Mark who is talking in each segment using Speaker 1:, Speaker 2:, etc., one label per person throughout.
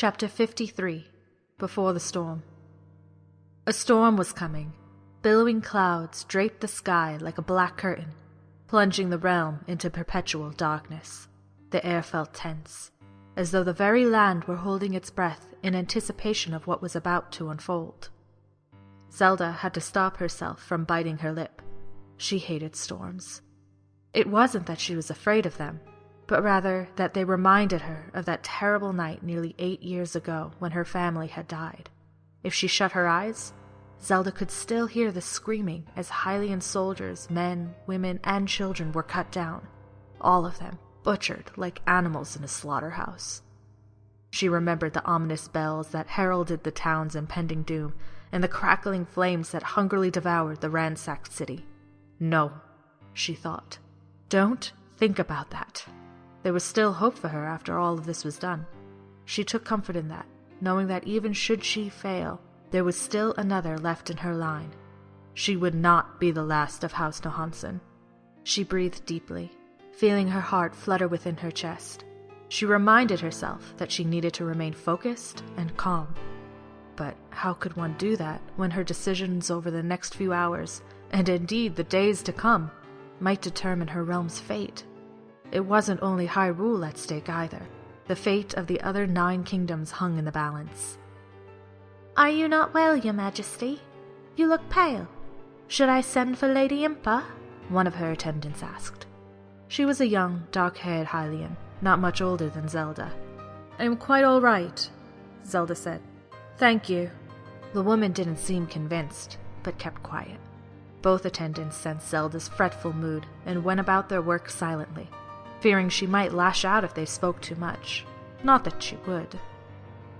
Speaker 1: Chapter 53. Before the Storm. A storm was coming. Billowing clouds draped the sky like a black curtain, plunging the realm into perpetual darkness. The air felt tense, as though the very land were holding its breath in anticipation of what was about to unfold. Zelda had to stop herself from biting her lip. She hated storms. It wasn't that she was afraid of them, but rather that they reminded her of that terrible night nearly 8 years ago when her family had died. If she shut her eyes, Zelda could still hear the screaming as Hylian soldiers, men, women, and children were cut down, all of them butchered like animals in a slaughterhouse. She remembered the ominous bells that heralded the town's impending doom and the crackling flames that hungrily devoured the ransacked city. No, she thought. Don't think about that. There was still hope for her after all of this was done. She took comfort in that, knowing that even should she fail, there was still another left in her line. She would not be the last of House Johansson. She breathed deeply, feeling her heart flutter within her chest. She reminded herself that she needed to remain focused and calm. But how could one do that when her decisions over the next few hours, and indeed the days to come, might determine her realm's fate? It wasn't only Hyrule at stake either. The fate of the other 9 kingdoms hung in the balance.
Speaker 2: "Are you not well, your majesty? You look pale. Should I send for Lady Impa?"
Speaker 1: one of her attendants asked. She was a young, dark-haired Hylian, not much older than Zelda. "I'm quite all right," Zelda said. "Thank you." The woman didn't seem convinced, but kept quiet. Both attendants sensed Zelda's fretful mood and went about their work silently, fearing she might lash out if they spoke too much. Not that she would.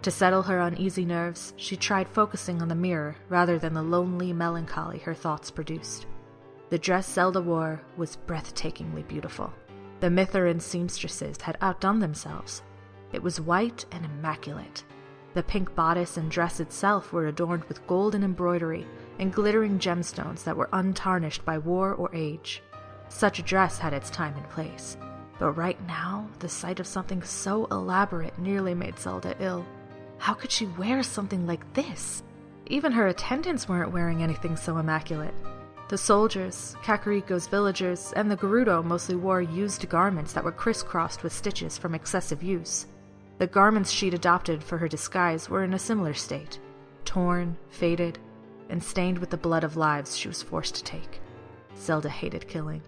Speaker 1: To settle her uneasy nerves, she tried focusing on the mirror rather than the lonely melancholy her thoughts produced. The dress Zelda wore was breathtakingly beautiful. The Mithryn seamstresses had outdone themselves. It was white and immaculate. The pink bodice and dress itself were adorned with golden embroidery and glittering gemstones that were untarnished by war or age. Such a dress had its time and place, but right now, the sight of something so elaborate nearly made Zelda ill. How could she wear something like this? Even her attendants weren't wearing anything so immaculate. The soldiers, Kakariko's villagers, and the Gerudo mostly wore used garments that were crisscrossed with stitches from excessive use. The garments she'd adopted for her disguise were in a similar state, torn, faded, and stained with the blood of lives she was forced to take. Zelda hated killing,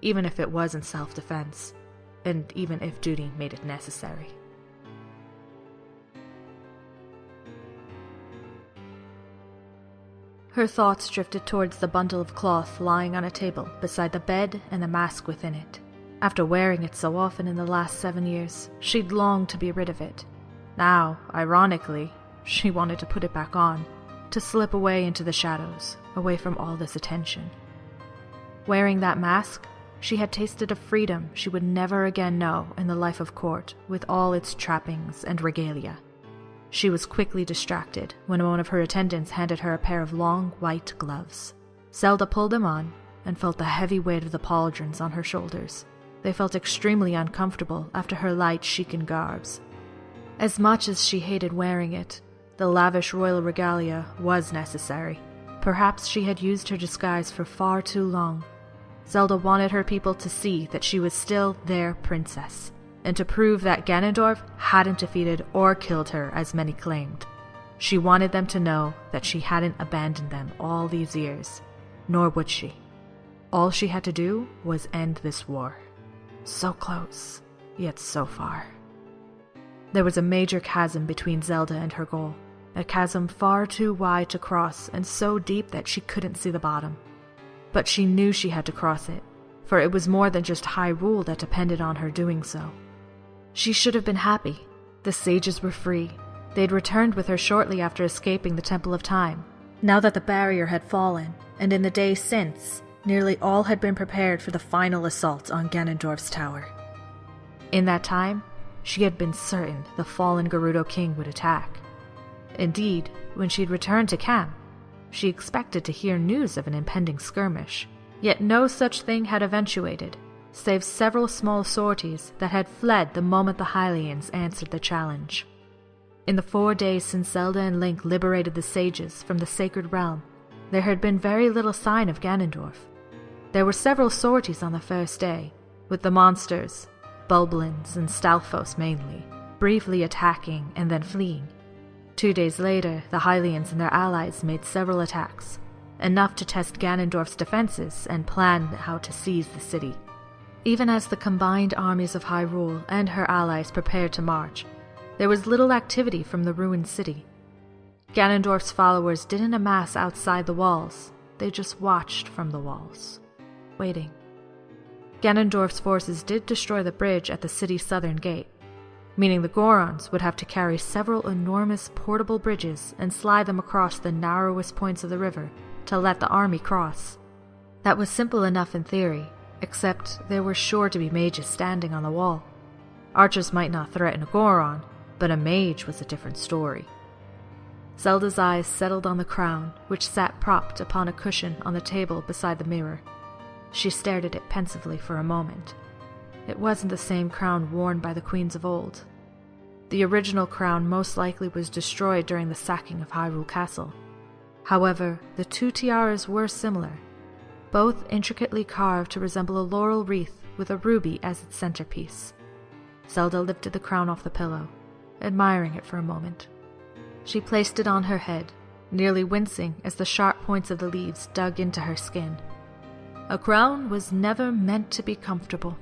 Speaker 1: even if it was in self-defense, and even if duty made it necessary. Her thoughts drifted towards the bundle of cloth lying on a table beside the bed and the mask within it. After wearing it so often in the last 7 years, she'd longed to be rid of it. Now, ironically, she wanted to put it back on, to slip away into the shadows, away from all this attention. Wearing that mask, she had tasted a freedom she would never again know in the life of court, with all its trappings and regalia. She was quickly distracted when one of her attendants handed her a pair of long, white gloves. Zelda pulled them on and felt the heavy weight of the pauldrons on her shoulders. They felt extremely uncomfortable after her light chican garbs. As much as she hated wearing it, the lavish royal regalia was necessary. Perhaps she had used her disguise for far too long. Zelda wanted her people to see that she was still their princess, and to prove that Ganondorf hadn't defeated or killed her as many claimed. She wanted them to know that she hadn't abandoned them all these years, nor would she. All she had to do was end this war. So close, yet so far. There was a major chasm between Zelda and her goal, a chasm far too wide to cross and so deep that she couldn't see the bottom. But she knew she had to cross it, for it was more than just Hyrule that depended on her doing so. She should have been happy. The sages were free. They'd returned with her shortly after escaping the Temple of Time. Now that the barrier had fallen, and in the days since, nearly all had been prepared for the final assault on Ganondorf's tower. In that time, she had been certain the fallen Gerudo King would attack. Indeed, when she'd returned to camp, she expected to hear news of an impending skirmish, yet no such thing had eventuated, save several small sorties that had fled the moment the Hylians answered the challenge. In the 4 days since Zelda and Link liberated the sages from the Sacred Realm, there had been very little sign of Ganondorf. There were several sorties on the first day, with the monsters, Bulblins and Stalfos mainly, briefly attacking and then fleeing. 2 days later, the Hylians and their allies made several attacks, enough to test Ganondorf's defenses and plan how to seize the city. Even as the combined armies of Hyrule and her allies prepared to march, there was little activity from the ruined city. Ganondorf's followers didn't amass outside the walls, they just watched from the walls, waiting. Ganondorf's forces did destroy the bridge at the city's southern gate, meaning the Gorons would have to carry several enormous portable bridges and slide them across the narrowest points of the river to let the army cross. That was simple enough in theory, except there were sure to be mages standing on the wall. Archers might not threaten a Goron, but a mage was a different story. Zelda's eyes settled on the crown, which sat propped upon a cushion on the table beside the mirror. She stared at it pensively for a moment. It wasn't the same crown worn by the queens of old. The original crown most likely was destroyed during the sacking of Hyrule Castle. However, the two tiaras were similar, both intricately carved to resemble a laurel wreath with a ruby as its centerpiece. Zelda lifted the crown off the pillow, admiring it for a moment. She placed it on her head, nearly wincing as the sharp points of the leaves dug into her skin. A crown was never meant to be comfortable,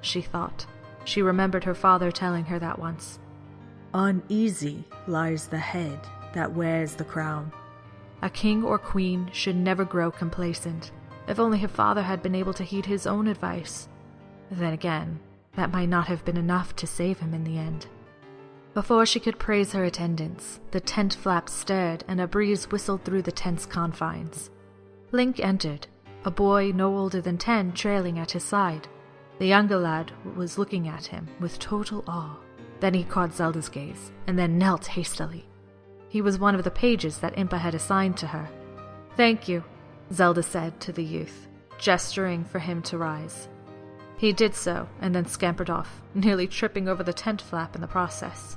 Speaker 1: she thought. She remembered her father telling her that once. Uneasy lies the head that wears the crown. A king or queen should never grow complacent. If only her father had been able to heed his own advice. Then again, that might not have been enough to save him in the end. Before she could praise her attendants, the tent flaps stirred and a breeze whistled through the tent's confines. Link entered, a boy no older than 10 trailing at his side. The younger lad was looking at him with total awe. Then he caught Zelda's gaze, and then knelt hastily. He was one of the pages that Impa had assigned to her. "Thank you," Zelda said to the youth, gesturing for him to rise. He did so, and then scampered off, nearly tripping over the tent flap in the process.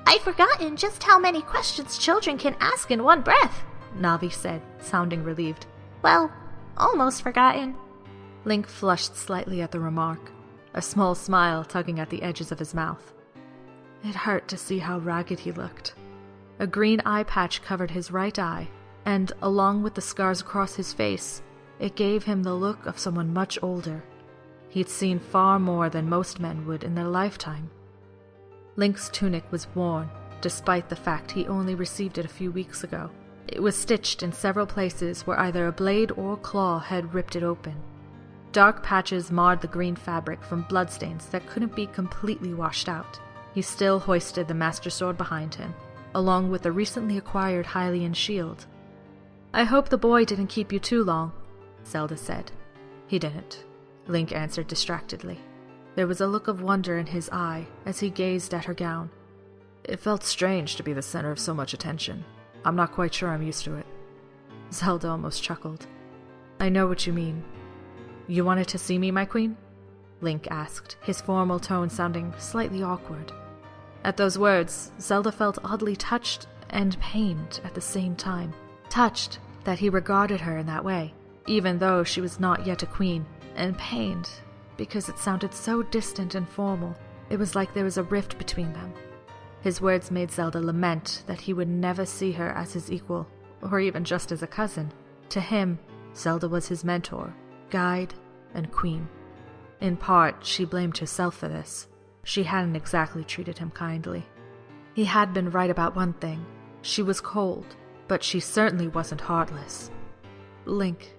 Speaker 2: "I'd forgotten just how many questions children can ask in one breath,"
Speaker 1: Navi said, sounding relieved.
Speaker 2: "Well, almost forgotten."
Speaker 1: Link flushed slightly at the remark, a small smile tugging at the edges of his mouth. It hurt to see how ragged he looked. A green eye patch covered his right eye, and, along with the scars across his face, it gave him the look of someone much older. He'd seen far more than most men would in their lifetime. Link's tunic was worn, despite the fact he only received it a few weeks ago. It was stitched in several places where either a blade or claw had ripped it open. Dark patches marred the green fabric from bloodstains that couldn't be completely washed out. He still hoisted the Master Sword behind him, along with the recently acquired Hylian shield. "I hope the boy didn't keep you too long," Zelda said. "He didn't," Link answered distractedly. There was a look of wonder in his eye as he gazed at her gown. "It felt strange to be the center of so much attention. I'm not quite sure I'm used to it." Zelda almost chuckled. "I know what you mean. You wanted to see me, my queen?" Link asked, his formal tone sounding slightly awkward. At those words, Zelda felt oddly touched and pained at the same time. Touched that he regarded her in that way, even though she was not yet a queen, and pained because it sounded so distant and formal. It was like there was a rift between them. His words made Zelda lament that he would never see her as his equal, or even just as a cousin. To him, Zelda was his mentor, guide, and queen. In part, she blamed herself for this. She hadn't exactly treated him kindly. He had been right about one thing. She was cold, but she certainly wasn't heartless. "Link,"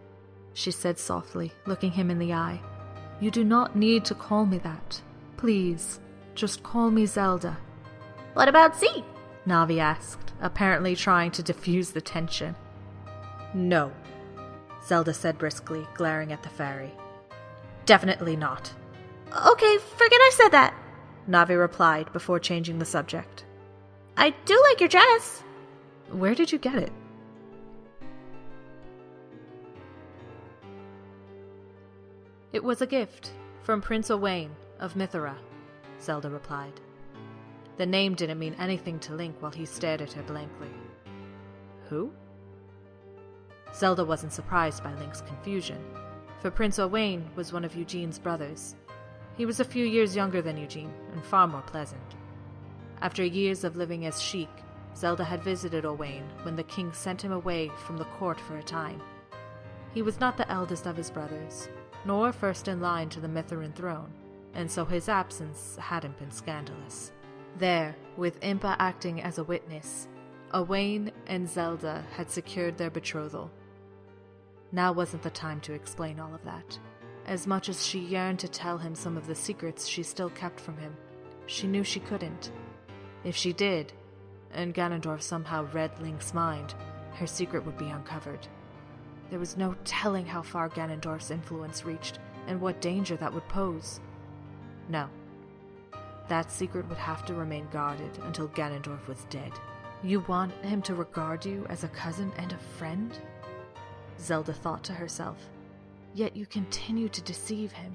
Speaker 1: she said softly, looking him in the eye. "You do not need to call me that. Please, just call me Zelda."
Speaker 2: "What about Z?"
Speaker 1: Navi asked, apparently trying to diffuse the tension. "No," Zelda said briskly, glaring at the fairy. "Definitely not."
Speaker 2: "Okay, forget I said that,"
Speaker 1: Navi replied before changing the subject.
Speaker 2: "I do like your dress."
Speaker 1: "Where did you get it?" "It was a gift from Prince Owain of Mithra," Zelda replied. The name didn't mean anything to Link while he stared at her blankly. Who? Zelda wasn't surprised by Link's confusion, for Prince Owain was one of Eugene's brothers. He was a few years younger than Eugene, and far more pleasant. After years of living as Sheik, Zelda had visited Owain when the king sent him away from the court for a time. He was not the eldest of his brothers, nor first in line to the Mithrin throne, and so his absence hadn't been scandalous. There, with Impa acting as a witness, Owain and Zelda had secured their betrothal. Now wasn't the time to explain all of that. As much as she yearned to tell him some of the secrets she still kept from him, she knew she couldn't. If she did, and Ganondorf somehow read Link's mind, her secret would be uncovered. There was no telling how far Ganondorf's influence reached and what danger that would pose. No. That secret would have to remain guarded until Ganondorf was dead. You want him to regard you as a cousin and a friend? Zelda thought to herself. Yet you continue to deceive him.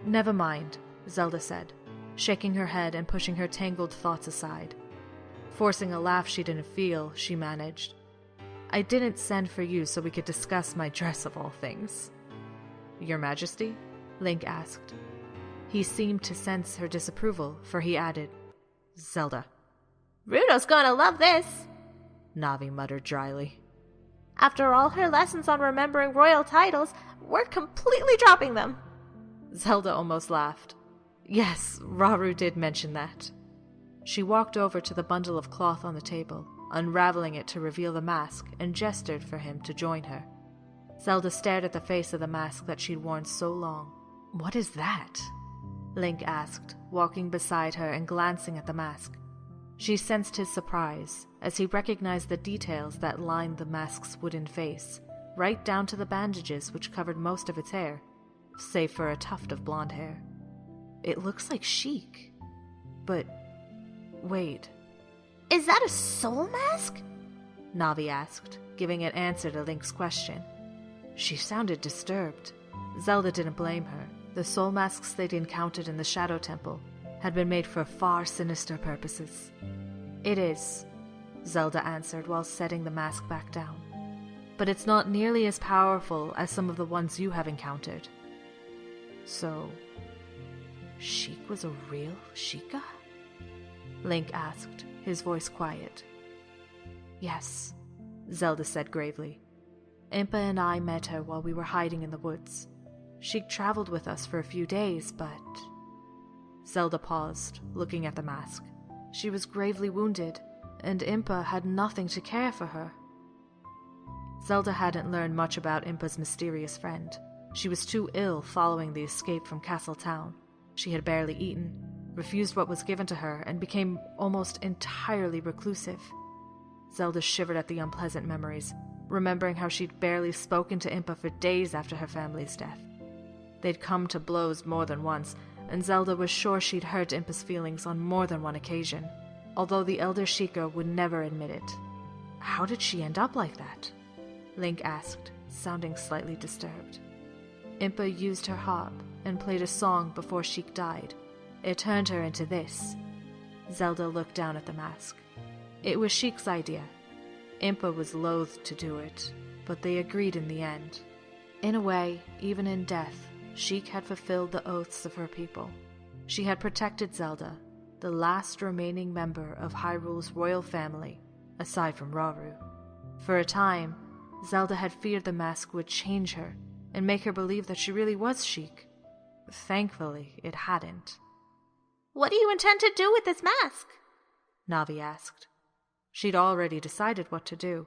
Speaker 1: Never mind, Zelda said, shaking her head and pushing her tangled thoughts aside. Forcing a laugh she didn't feel, she managed. I didn't send for you so we could discuss my dress of all things. Your Majesty? Link asked. He seemed to sense her disapproval, for he added, Zelda.
Speaker 2: Ruto's gonna love this,
Speaker 1: Navi muttered dryly.
Speaker 2: After all her lessons on remembering royal titles, we're completely dropping them.
Speaker 1: Zelda almost laughed. Yes, Rauru did mention that. She walked over to the bundle of cloth on the table, unraveling it to reveal the mask, and gestured for him to join her. Zelda stared at the face of the mask that she'd worn so long. What is that? Link asked, walking beside her and glancing at the mask. She sensed his surprise as he recognized the details that lined the mask's wooden face, right down to the bandages which covered most of its hair, save for a tuft of blonde hair. It looks like Sheik. But wait.
Speaker 2: Is that a soul mask?
Speaker 1: Navi asked, giving an answer to Link's question. She sounded disturbed. Zelda didn't blame her. The soul masks they'd encountered in the Shadow Temple had been made for far sinister purposes. It is, Zelda answered while setting the mask back down. But it's not nearly as powerful as some of the ones you have encountered. So, Sheik was a real Sheikah? Link asked, his voice quiet. Yes, Zelda said gravely. Impa and I met her while we were hiding in the woods. Sheik traveled with us for a few days, but... Zelda paused, looking at the mask. She was gravely wounded, and Impa had nothing to care for her. Zelda hadn't learned much about Impa's mysterious friend. She was too ill following the escape from Castle Town. She had barely eaten, refused what was given to her, and became almost entirely reclusive. Zelda shivered at the unpleasant memories, remembering how she'd barely spoken to Impa for days after her family's death. They'd come to blows more than once, and Zelda was sure she'd hurt Impa's feelings on more than one occasion, although the elder Sheikah would never admit it. How did she end up like that? Link asked, sounding slightly disturbed. Impa used her harp and played a song before Sheik died. It turned her into this. Zelda looked down at the mask. It was Sheik's idea. Impa was loath to do it, but they agreed in the end. In a way, even in death, Sheik had fulfilled the oaths of her people. She had protected Zelda, the last remaining member of Hyrule's royal family, aside from Rauru. For a time, Zelda had feared the mask would change her and make her believe that she really was Sheik. Thankfully, it hadn't.
Speaker 2: What do you intend to do with this mask?
Speaker 1: Navi asked. She'd already decided what to do.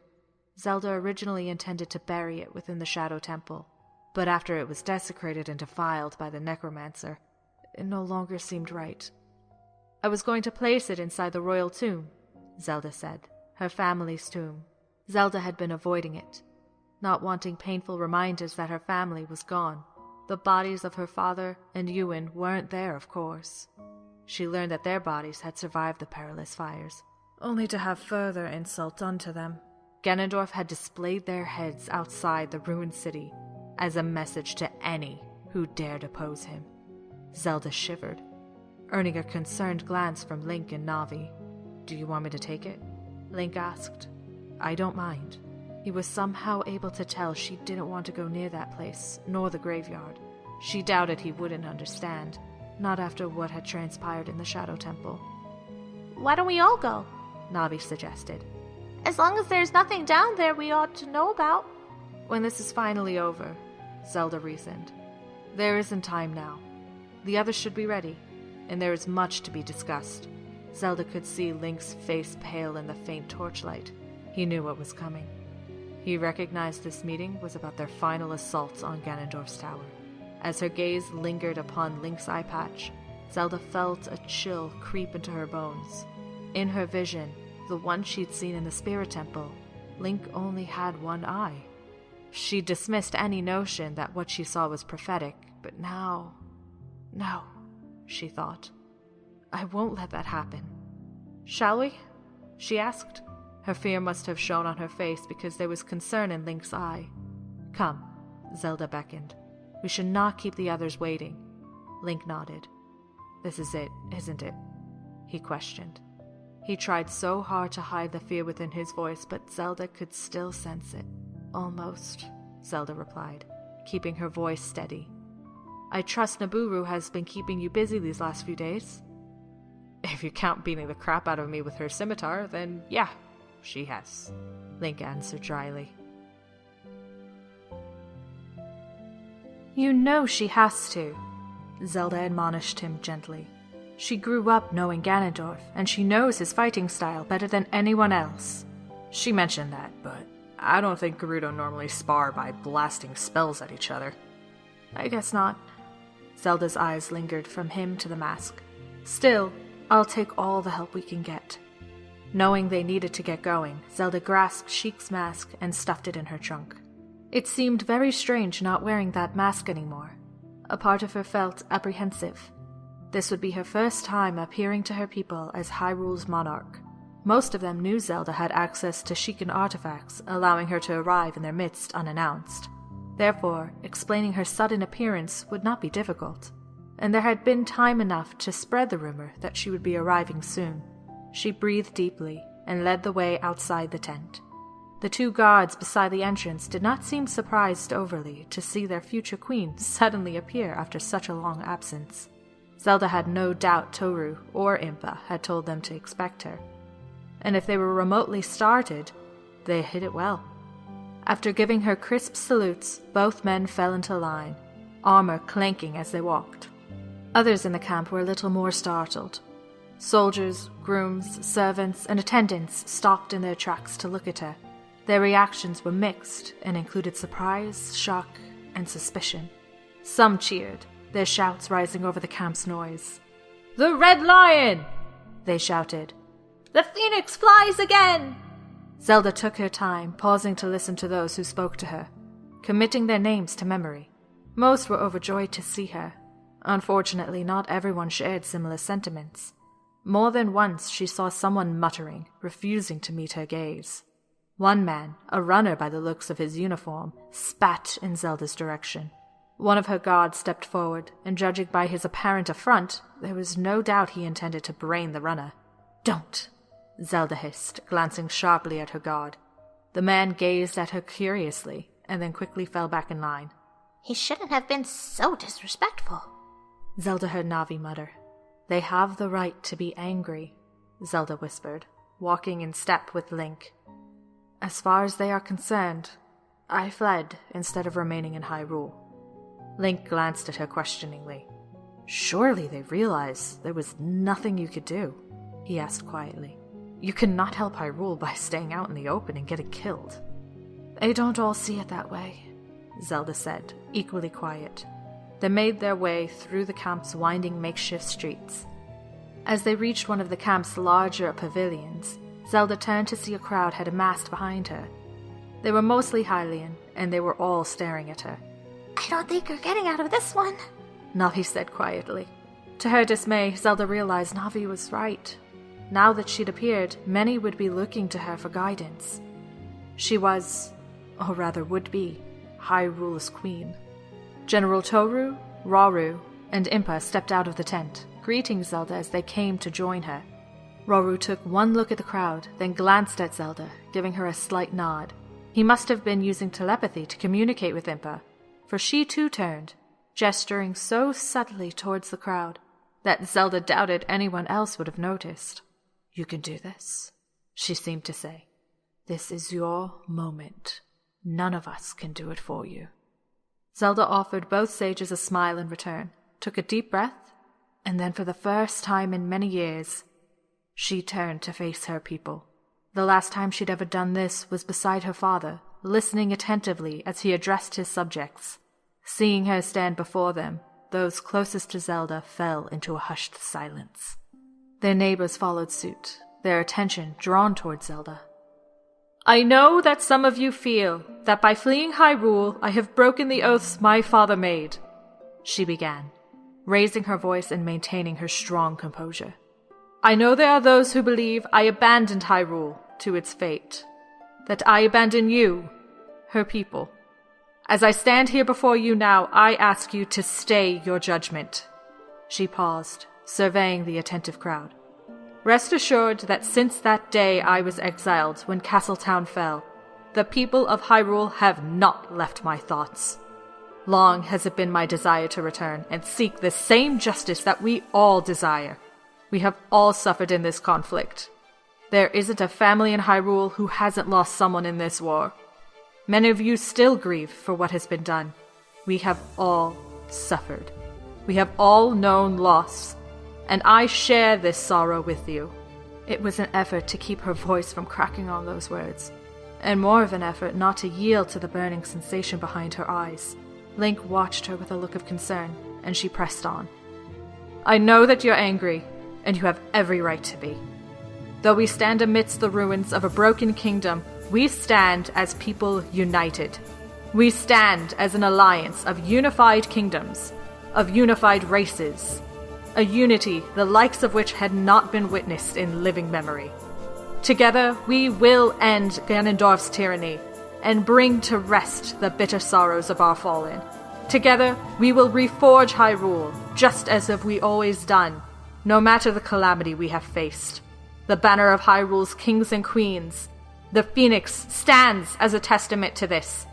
Speaker 1: Zelda originally intended to bury it within the Shadow Temple, but after it was desecrated and defiled by the necromancer, it no longer seemed right. I was going to place it inside the royal tomb, Zelda said, her family's tomb. Zelda had been avoiding it, not wanting painful reminders that her family was gone. The bodies of her father and Ewan weren't there, of course. She learned that their bodies had survived the perilous fires, only to have further insult done to them. Ganondorf had displayed their heads outside the ruined city as a message to any who dared oppose him. Zelda shivered. earning a concerned glance from Link and Navi. "Do you want me to take it?" Link asked. "I don't mind." He was somehow able to tell she didn't want to go near that place, nor the graveyard. She doubted he wouldn't understand, not after what had transpired in the Shadow Temple.
Speaker 2: "Why don't we all go?"
Speaker 1: Navi suggested.
Speaker 2: "As long as there's nothing down there we ought to know about."
Speaker 1: "When this is finally over," Zelda reasoned. "There isn't time now. The others should be ready, and there is much to be discussed." Zelda could see Link's face pale in the faint torchlight. He knew what was coming. He recognized this meeting was about their final assault on Ganondorf's tower. As her gaze lingered upon Link's eye patch, Zelda felt a chill creep into her bones. In her vision, the one she'd seen in the Spirit Temple, Link only had one eye. She dismissed any notion that what she saw was prophetic, but now... No, she thought. I won't let that happen. "Shall we?" she asked. Her fear must have shown on her face because there was concern in Link's eye. "Come," Zelda beckoned. "We should not keep the others waiting." Link nodded. "This is it, isn't it?" he questioned. He tried so hard to hide the fear within his voice, but Zelda could still sense it. "Almost," Zelda replied, keeping her voice steady. "I trust Nabooru has been keeping you busy these last few days." "If you count beating the crap out of me with her scimitar, then yeah, she has," Link answered dryly. "You know she has to," Zelda admonished him gently. "She grew up knowing Ganondorf, and she knows his fighting style better than anyone else." "She mentioned that, but I don't think Gerudo normally spar by blasting spells at each other." "I guess not." Zelda's eyes lingered from him to the mask. "Still, I'll take all the help we can get." Knowing they needed to get going, Zelda grasped Sheik's mask and stuffed it in her trunk. It seemed very strange not wearing that mask anymore. A part of her felt apprehensive. This would be her first time appearing to her people as Hyrule's monarch. Most of them knew Zelda had access to Sheikan artifacts, allowing her to arrive in their midst unannounced. Therefore, explaining her sudden appearance would not be difficult, and there had been time enough to spread the rumor that she would be arriving soon. She breathed deeply and led the way outside the tent. The two guards beside the entrance did not seem surprised overly to see their future queen suddenly appear after such a long absence. Zelda had no doubt Toru or Impa had told them to expect her. And if they were remotely startled, they hid it well. After giving her crisp salutes, both men fell into line, armor clanking as they walked. Others in the camp were a little more startled. Soldiers, grooms, servants, and attendants stopped in their tracks to look at her. Their reactions were mixed and included surprise, shock, and suspicion. Some cheered, their shouts rising over the camp's noise. "The Red Lion!" they shouted. "The Phoenix flies again!" Zelda took her time, pausing to listen to those who spoke to her, committing their names to memory. Most were overjoyed to see her. Unfortunately, not everyone shared similar sentiments. More than once she saw someone muttering, refusing to meet her gaze. One man, a runner by the looks of his uniform, spat in Zelda's direction. One of her guards stepped forward, and judging by his apparent affront, there was no doubt he intended to brain the runner. "Don't!" Zelda hissed, glancing sharply at her guard. The man gazed at her curiously, and then quickly fell back in line.
Speaker 2: "He shouldn't have been so disrespectful,"
Speaker 1: Zelda heard Navi mutter. "They have the right to be angry," Zelda whispered, walking in step with Link. "As far as they are concerned, I fled instead of remaining in Hyrule." Link glanced at her questioningly. "Surely they realize there was nothing you could do," he asked quietly. "You cannot help Hyrule by staying out in the open and getting killed." "They don't all see it that way," Zelda said, equally quiet. They made their way through the camp's winding makeshift streets. As they reached one of the camp's larger pavilions, Zelda turned to see a crowd had amassed behind her. They were mostly Hylian, and they were all staring at her.
Speaker 2: "I don't think you're getting out of this one,"
Speaker 1: Navi said quietly. To her dismay, Zelda realized Navi was right. Now that she'd appeared, many would be looking to her for guidance. She was, or rather would be, Hyrule's queen. General Toru, Rauru, and Impa stepped out of the tent, greeting Zelda as they came to join her. Roru took one look at the crowd, then glanced at Zelda, giving her a slight nod. He must have been using telepathy to communicate with Impa, for she too turned, gesturing so subtly towards the crowd that Zelda doubted anyone else would have noticed. "You can do this," she seemed to say. "This is your moment. None of us can do it for you." Zelda offered both sages a smile in return, took a deep breath, and then for the first time in many years, she turned to face her people. The last time she'd ever done this was beside her father, listening attentively as he addressed his subjects. Seeing her stand before them, those closest to Zelda fell into a hushed silence. Their neighbors followed suit, their attention drawn towards Zelda. "I know that some of you feel that by fleeing Hyrule, I have broken the oaths my father made," she began, raising her voice and maintaining her strong composure. "I know there are those who believe I abandoned Hyrule to its fate, that I abandon you, her people. As I stand here before you now, I ask you to stay your judgment." She paused, surveying the attentive crowd. "Rest assured that since that day I was exiled when Castletown fell, the people of Hyrule have not left my thoughts. Long has it been my desire to return and seek the same justice that we all desire. We have all suffered in this conflict. There isn't a family in Hyrule who hasn't lost someone in this war. Many of you still grieve for what has been done. We have all suffered. We have all known loss, and I share this sorrow with you." It was an effort to keep her voice from cracking on those words, and more of an effort not to yield to the burning sensation behind her eyes. Link watched her with a look of concern, and she pressed on. "I know that you're angry, and you have every right to be. Though we stand amidst the ruins of a broken kingdom, we stand as people united. We stand as an alliance of unified kingdoms, of unified races, a unity the likes of which had not been witnessed in living memory. Together we will end Ganondorf's tyranny and bring to rest the bitter sorrows of our fallen. Together we will reforge Hyrule, just as have we always done, no matter the calamity we have faced. The banner of Hyrule's kings and queens, the Phoenix, stands as a testament to this.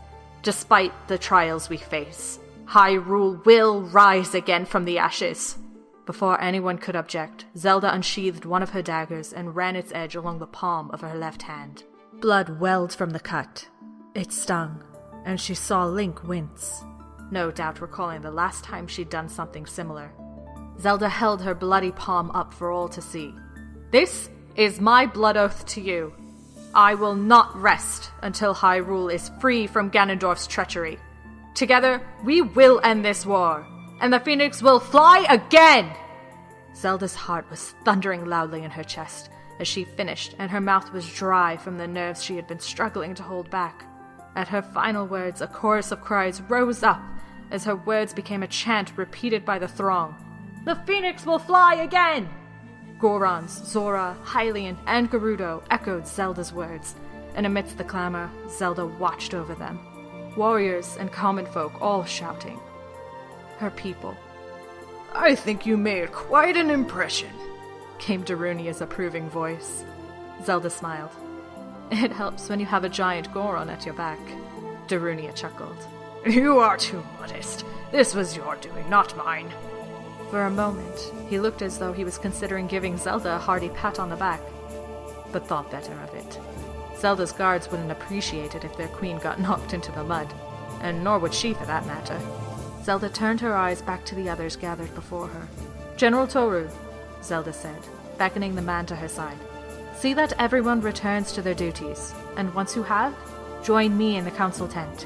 Speaker 1: Despite the trials we face, Hyrule will rise again from the ashes." Before anyone could object, Zelda unsheathed one of her daggers and ran its edge along the palm of her left hand. Blood welled from the cut. It stung, and she saw Link wince, no doubt recalling the last time she'd done something similar. Zelda held her bloody palm up for all to see. "This is my blood oath to you. I will not rest until Hyrule is free from Ganondorf's treachery. Together, we will end this war, and the Phoenix will fly again!" Zelda's heart was thundering loudly in her chest as she finished, and her mouth was dry from the nerves she had been struggling to hold back. At her final words, a chorus of cries rose up as her words became a chant repeated by the throng. "The Phoenix will fly again!" Gorons, Zora, Hylian, and Gerudo echoed Zelda's words, and amidst the clamor, Zelda watched over them. Warriors and common folk all shouting. Her people. "I think you made quite an impression," came Darunia's approving voice. Zelda smiled. "It helps when you have a giant Goron at your back," Darunia chuckled. "You are too modest. This was your doing, not mine." For a moment, he looked as though he was considering giving Zelda a hearty pat on the back, but thought better of it. Zelda's guards wouldn't appreciate it if their queen got knocked into the mud, and nor would she for that matter. Zelda turned her eyes back to the others gathered before her. "General Toru," Zelda said, beckoning the man to her side. "See that everyone returns to their duties, and once you have, join me in the council tent.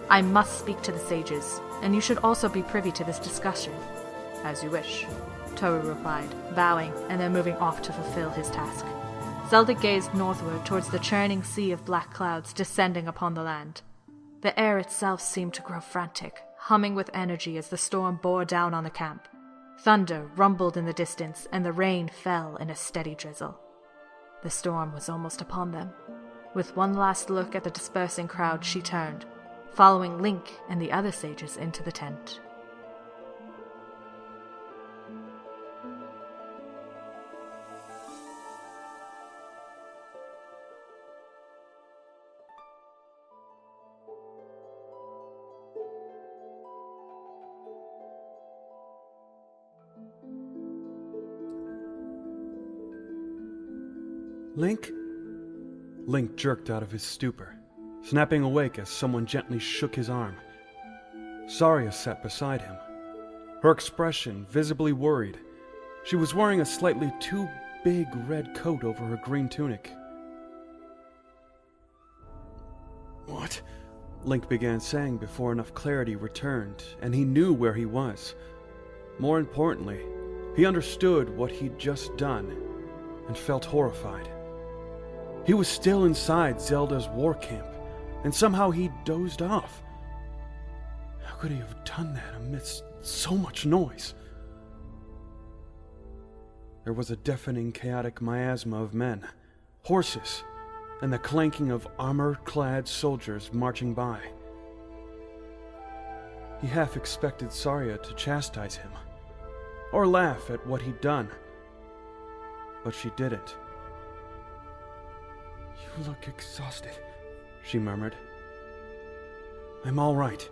Speaker 1: I must speak to the sages, and you should also be privy to this discussion." "As you wish," Toru replied, bowing and then moving off to fulfill his task. Zelda gazed northward towards the churning sea of black clouds descending upon the land. The air itself seemed to grow frantic, humming with energy as the storm bore down on the camp. Thunder rumbled in the distance, and the rain fell in a steady drizzle. The storm was almost upon them. With one last look at the dispersing crowd, she turned, following Link and the other sages into the tent.
Speaker 3: Link? Link jerked out of his stupor, snapping awake as someone gently shook his arm. Saria sat beside him, her expression visibly worried. She was wearing a slightly too big red coat over her green tunic. What? Link began saying before enough clarity returned, and he knew where he was. More importantly, he understood what he'd just done, and felt horrified. He was still inside Zelda's war camp, and somehow he dozed off. How could he have done that amidst so much noise? There was a deafening, chaotic miasma of men, horses, and the clanking of armor-clad soldiers marching by. He half expected Saria to chastise him, or laugh at what he'd done, but she didn't. "You look exhausted," she murmured. "I'm all right,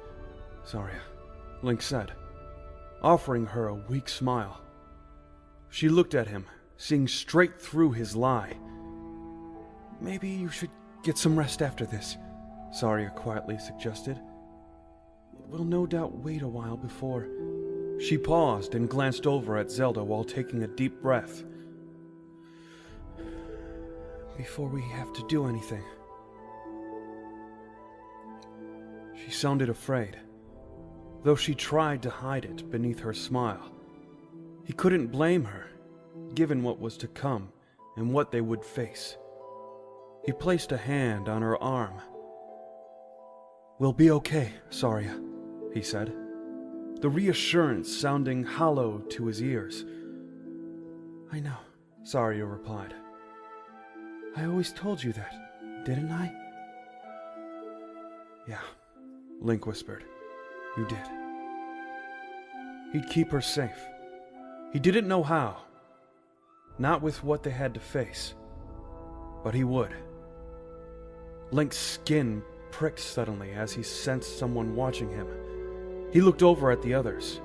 Speaker 3: Saria," Link said, offering her a weak smile. She looked at him, seeing straight through his lie. "Maybe you should get some rest after this," Saria quietly suggested. "It will no doubt wait a while before..." She paused and glanced over at Zelda while taking a deep breath. "Before we have to do anything." She sounded afraid, though she tried to hide it beneath her smile. He couldn't blame her, given what was to come and what they would face. He placed a hand on her arm. "We'll be okay, Saria," he said, the reassurance sounding hollow to his ears. "I know," Saria replied. "I always told you that, didn't I?" "Yeah," Link whispered. "You did." He'd keep her safe. He didn't know how. Not with what they had to face. But he would. Link's skin pricked suddenly as he sensed someone watching him. He looked over at the others.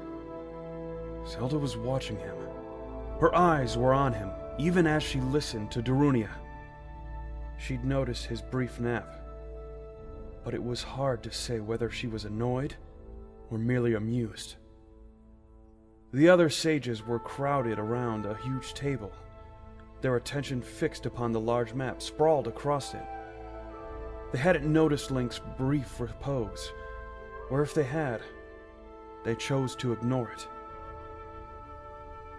Speaker 3: Zelda was watching him. Her eyes were on him, even as she listened to Darunia. She'd noticed his brief nap, but it was hard to say whether she was annoyed or merely amused. The other sages were crowded around a huge table, their attention fixed upon the large map sprawled across it. They hadn't noticed Link's brief repose, or if they had, they chose to ignore it.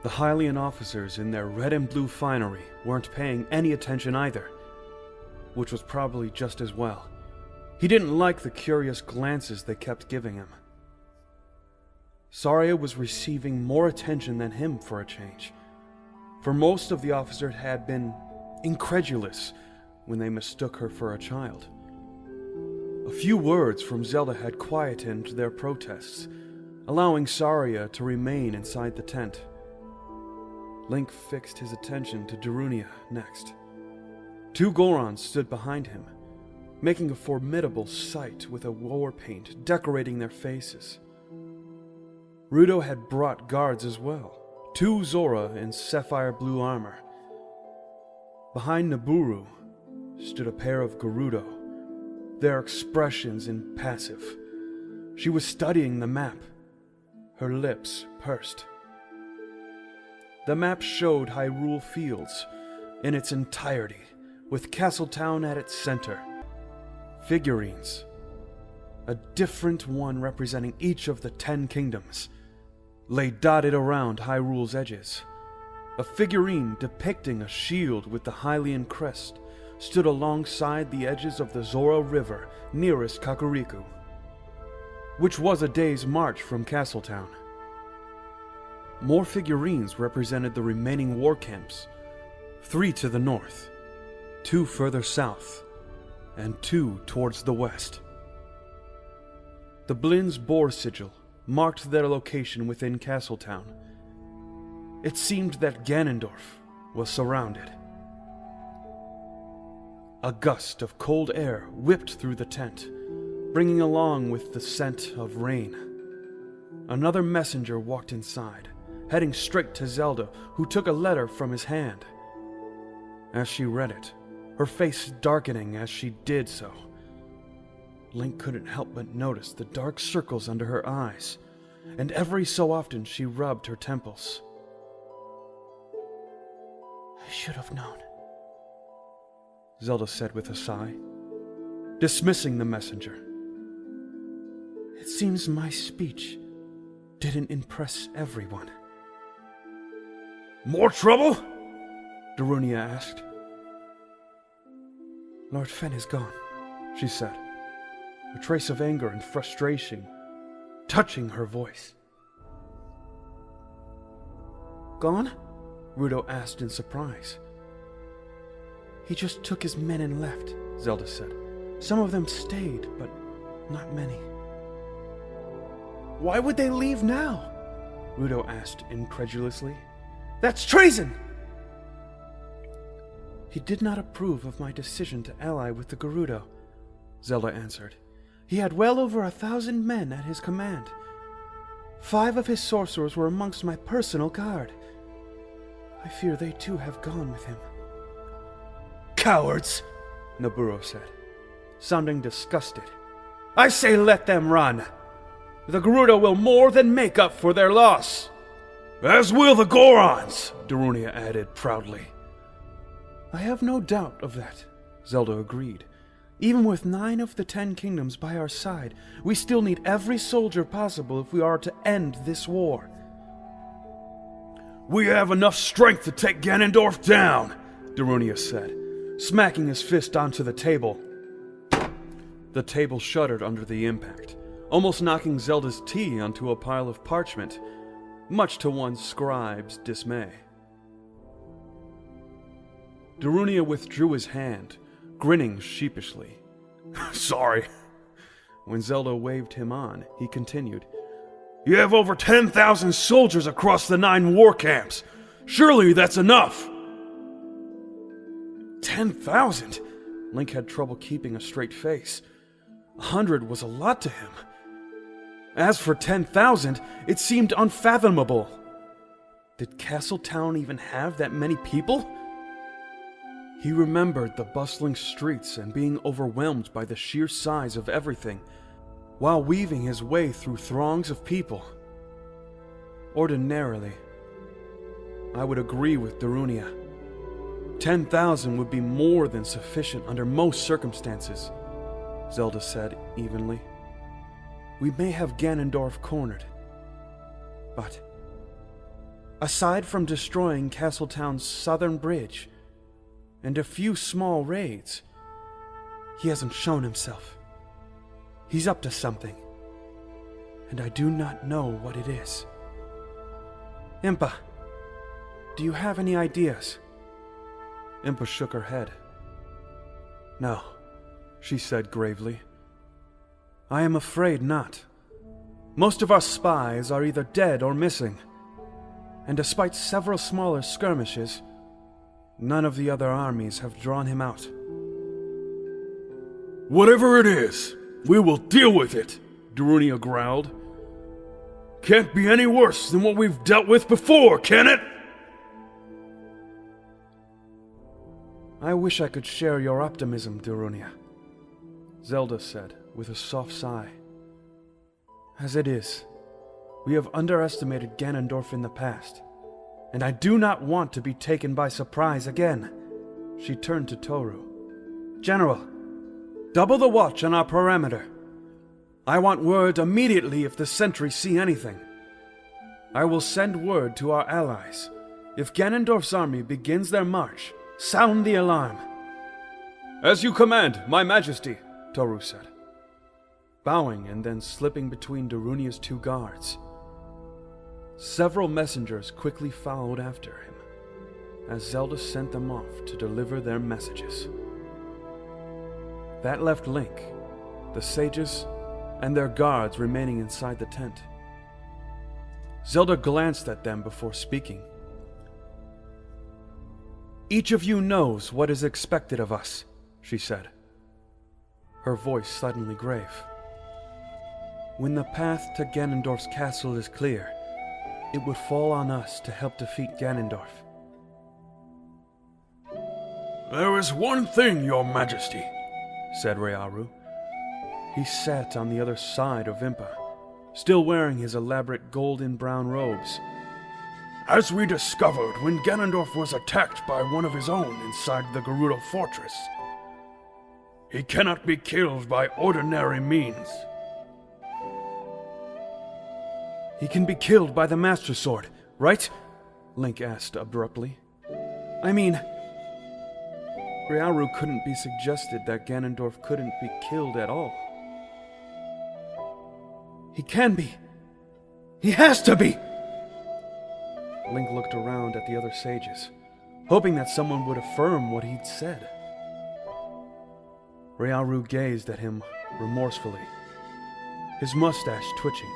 Speaker 3: The Hylian officers in their red and blue finery weren't paying any attention either, which was probably just as well. He didn't like the curious glances they kept giving him. Saria was receiving more attention than him for a change, for most of the officers had been incredulous when they mistook her for a child. A few words from Zelda had quietened their protests, allowing Saria to remain inside the tent. Link fixed his attention to Darunia next. Two Gorons stood behind him, making a formidable sight with a war paint decorating their faces. Rudo had brought guards as well, two Zora in sapphire blue armor. Behind Naburu stood a pair of Gerudo, their expressions impassive. She was studying the map, her lips pursed. The map showed Hyrule Fields in its entirety, with Castletown at its center. Figurines, a different one representing each of the 10 kingdoms, lay dotted around Hyrule's edges. A figurine depicting a shield with the Hylian crest stood alongside the edges of the Zora River nearest Kakariko, which was a day's march from Castletown. More figurines represented the remaining war camps, 3 to the north, 2 further south, and 2 towards the west. The Blin's boar sigil marked their location within Castletown. It seemed that Ganondorf was surrounded. A gust of cold air whipped through the tent, bringing along with the scent of rain. Another messenger walked inside, heading straight to Zelda, who took a letter from his hand. as she read it, her face darkening as she did so. Link couldn't help but notice the dark circles under her eyes, and every so often she rubbed her temples.
Speaker 4: I should have known,
Speaker 3: Zelda said with a sigh, dismissing the messenger.
Speaker 4: It seems my speech didn't impress everyone.
Speaker 3: More trouble? Darunia asked.
Speaker 4: Lord Fen is gone,
Speaker 3: she said, a trace of anger and frustration touching her voice.
Speaker 4: Gone?
Speaker 3: Ruto asked in surprise.
Speaker 4: He just took his men and left, Zelda said. Some of them stayed, but not many.
Speaker 3: Why would they leave now? Ruto asked incredulously.
Speaker 4: That's treason! He did not approve of my decision to ally with the Gerudo, Zelda answered. He had well over 1,000 men at his command. 5 of his sorcerers were amongst my personal guard. I fear they too have gone with him.
Speaker 3: Cowards, Naburo said, sounding disgusted. I say let them run. The Gerudo will more than make up for their loss. As will the Gorons, Darunia added proudly.
Speaker 4: I have no doubt of that, Zelda agreed. Even with 9 of the 10 kingdoms by our side, we still need every soldier possible if we are to end this war.
Speaker 3: We have enough strength to take Ganondorf down, Darunia said, smacking his fist onto the table. The table shuddered under the impact, almost knocking Zelda's tea onto a pile of parchment, much to one scribe's dismay. Darunia withdrew his hand, grinning sheepishly. Sorry. When Zelda waved him on, he continued. You have over 10,000 soldiers across the 9 war camps. Surely that's enough. 10,000? Link had trouble keeping a straight face. 100 was a lot to him. As for 10,000, it seemed unfathomable. Did Castle Town even have that many people? He remembered the bustling streets and being overwhelmed by the sheer size of everything, while weaving his way through throngs of people. Ordinarily, I would agree with Darunia. 10,000 would be more than sufficient under most circumstances, Zelda said evenly. We may have Ganondorf cornered, but aside from destroying Castletown's southern bridge and a few small raids, he hasn't shown himself. He's up to something, and I do not know what it is. Impa, do you have any ideas? Impa shook her head. No, she said gravely. I am afraid not. Most of our spies are either dead or missing, and despite several smaller skirmishes, none of the other armies have drawn him out. Whatever it is, we will deal with it, Darunia growled. Can't be any worse than what we've dealt with before, can it? I wish I could share your optimism, Darunia, Zelda said with a soft sigh. As it is, we have underestimated Ganondorf in the past, and I do not want to be taken by surprise again. She turned to Toru. General, double the watch on our perimeter. I want word immediately if the sentries see anything. I will send word to our allies. If Ganondorf's army begins their march, sound the alarm. As you command, my majesty, Toru said, bowing and then slipping between Darunia's 2 guards. Several messengers quickly followed after him, as Zelda sent them off to deliver their messages. That left Link, the sages, and their guards remaining inside the tent. Zelda glanced at them before speaking. Each of you knows what is expected of us, she said, her voice suddenly grave. When the path to Ganondorf's castle is clear, it would fall on us to help defeat Ganondorf. There is one thing, Your Majesty, said Ryaru.
Speaker 4: He sat on the other side of Impa, still wearing his elaborate golden brown robes.
Speaker 3: As we discovered when Ganondorf was attacked by one of his own inside the Gerudo fortress, he cannot be killed by ordinary means.
Speaker 4: He can be killed by the Master Sword, right? Link asked abruptly. I mean, Ryaru couldn't be suggested that Ganondorf couldn't be killed at all. He can be. He has to be! Link looked around at the other sages, hoping that someone would affirm what he'd said. Ryaru gazed at him remorsefully, his mustache twitching.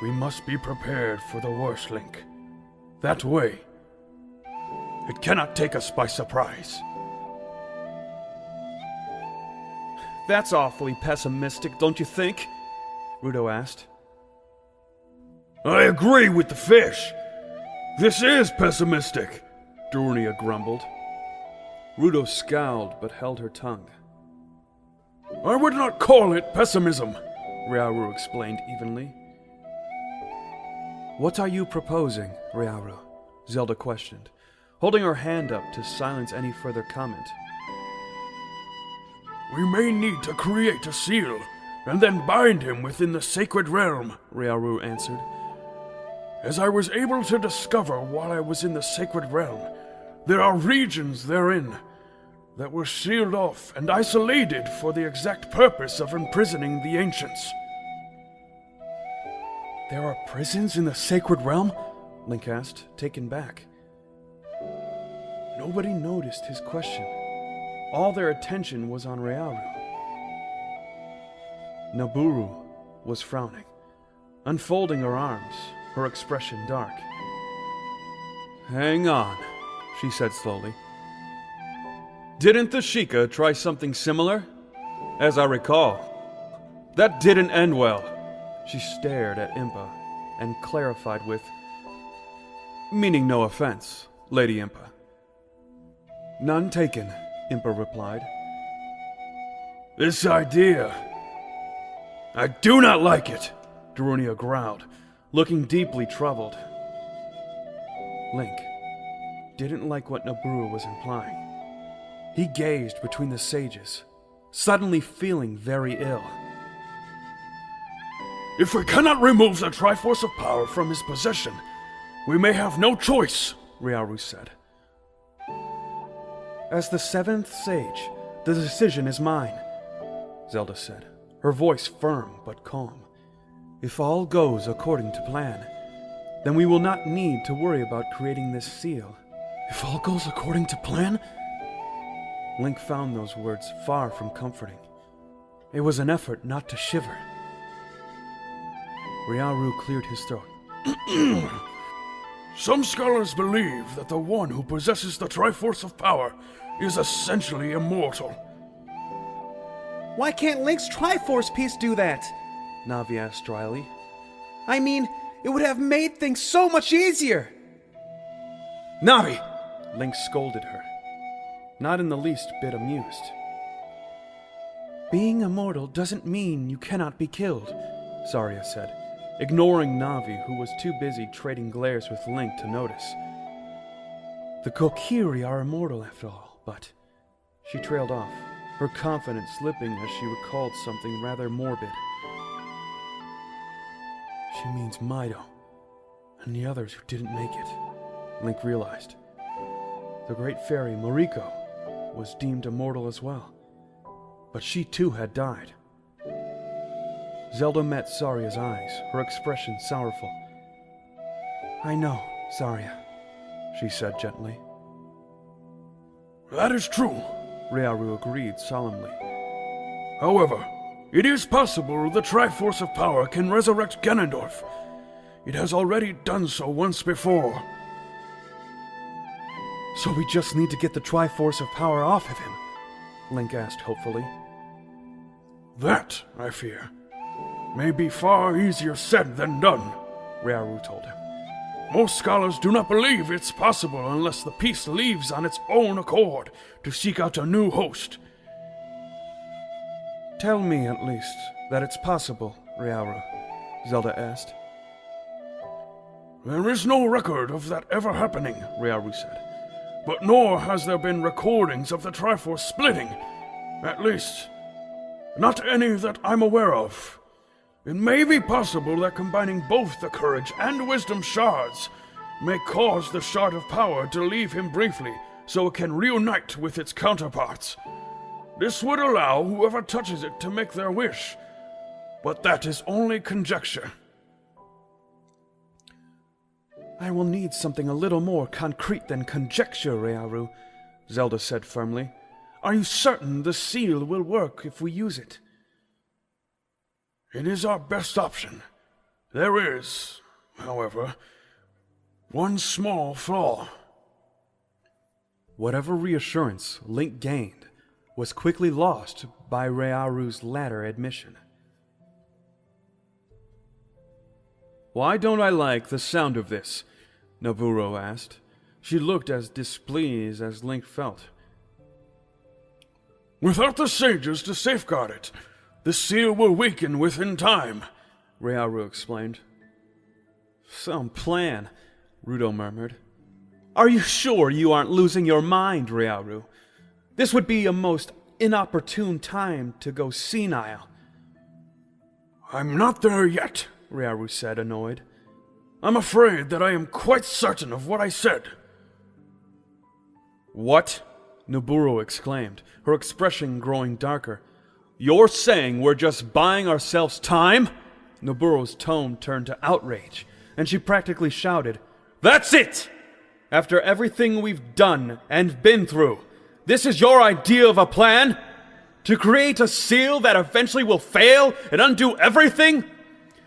Speaker 3: We must be prepared for the worst, Link. That way, it cannot take us by surprise.
Speaker 4: That's awfully pessimistic, don't you think? Rudo asked.
Speaker 3: I agree with the fish. This is pessimistic, Darunia grumbled.
Speaker 4: Rudo scowled but held her tongue.
Speaker 3: I would not call it pessimism,
Speaker 4: Ryaru explained evenly. What are you proposing, Ryaru? Zelda questioned, holding her hand up to silence any further comment.
Speaker 3: We may need to create a seal, and then bind him within the sacred realm,
Speaker 4: Ryaru answered.
Speaker 3: As I was able to discover while I was in the sacred realm, there are regions therein that were sealed off and isolated for the exact purpose of imprisoning the ancients.
Speaker 4: There are prisons in the sacred realm? Link asked, taken back. Nobody noticed his question. All their attention was on Ryaru. Nabooru was frowning, unfolding her arms, her expression dark. Hang on, she said slowly. Didn't the Sheikah try something similar? As I recall, that didn't end well. She stared at Impa and clarified with, meaning no offense, Lady Impa. None taken, Impa replied.
Speaker 3: This idea, I do not like it, Darunia growled,
Speaker 4: looking deeply troubled. Link didn't like what Nabooru was implying. He gazed between the sages, suddenly feeling very ill.
Speaker 3: If we cannot remove the Triforce of Power from his possession, we may have no choice,
Speaker 4: Ryaru said. As the seventh sage, the decision is mine, Zelda said, her voice firm but calm. If all goes according to plan, then we will not need to worry about creating this seal. If all goes according to plan? Link found those words far from comforting. It was an effort not to shiver. Ryaru cleared his throat.
Speaker 3: Some scholars believe that the one who possesses the Triforce of Power is essentially immortal.
Speaker 4: Why can't Link's Triforce piece do that? Navi asked dryly. I mean, it would have made things so much easier! Navi! Link scolded her, not in the least bit amused. Being immortal doesn't mean you cannot be killed, Zarya said, ignoring Navi, who was too busy trading glares with Link to notice. The Kokiri are immortal after all, but... She trailed off, her confidence slipping as she recalled something rather morbid. She means Mido, and the others who didn't make it, Link realized. The great fairy Mariko was deemed immortal as well, but she too had died. Zelda met Zarya's eyes, her expression sorrowful. I know, Zarya, she said gently.
Speaker 3: That is true,
Speaker 4: Ryaru agreed solemnly.
Speaker 3: However, it is possible the Triforce of Power can resurrect Ganondorf. It has already done so once before.
Speaker 4: So we just need to get the Triforce of Power off of him? Link asked hopefully.
Speaker 3: That, I fear, may be far easier said than done,
Speaker 4: Ryaru told him.
Speaker 5: Most scholars do not believe it's possible unless the piece leaves on its own accord to seek out a new host.
Speaker 3: Tell me, at least, that it's possible, Ryaru, Zelda asked.
Speaker 5: There is no record of that ever happening, Ryaru said. But nor has there been recordings of the Triforce splitting. At least, not any that I'm aware of. It may be possible that combining both the Courage and Wisdom shards may cause the Shard of Power to leave him briefly so it can reunite with its counterparts. This would allow whoever touches it to make their wish, but that is only conjecture.
Speaker 3: I will need something a little more concrete than conjecture, Ryaru, Zelda said firmly. Are you certain the seal will work if we use it?
Speaker 5: It is our best option. There is, however, one small flaw.
Speaker 3: Whatever reassurance Link gained was quickly lost by Ryaru's latter admission. Why don't I like the sound of this? Noburo asked. She looked as displeased as Link felt.
Speaker 5: Without the sages to safeguard it, the seal will weaken within time,
Speaker 3: Ryaru explained. Some plan, Rudo murmured. Are you sure you aren't losing your mind, Ryaru? This would be a most inopportune time to go senile.
Speaker 5: I'm not there yet, Ryaru said, annoyed. I'm afraid that I am quite certain of what I said.
Speaker 3: What? Noburo exclaimed, her expression growing darker. You're saying we're just buying ourselves time? Noburo's tone turned to outrage, and she practically shouted, That's it! After everything we've done and been through, this is your idea of a plan? To create a seal that eventually will fail and undo everything?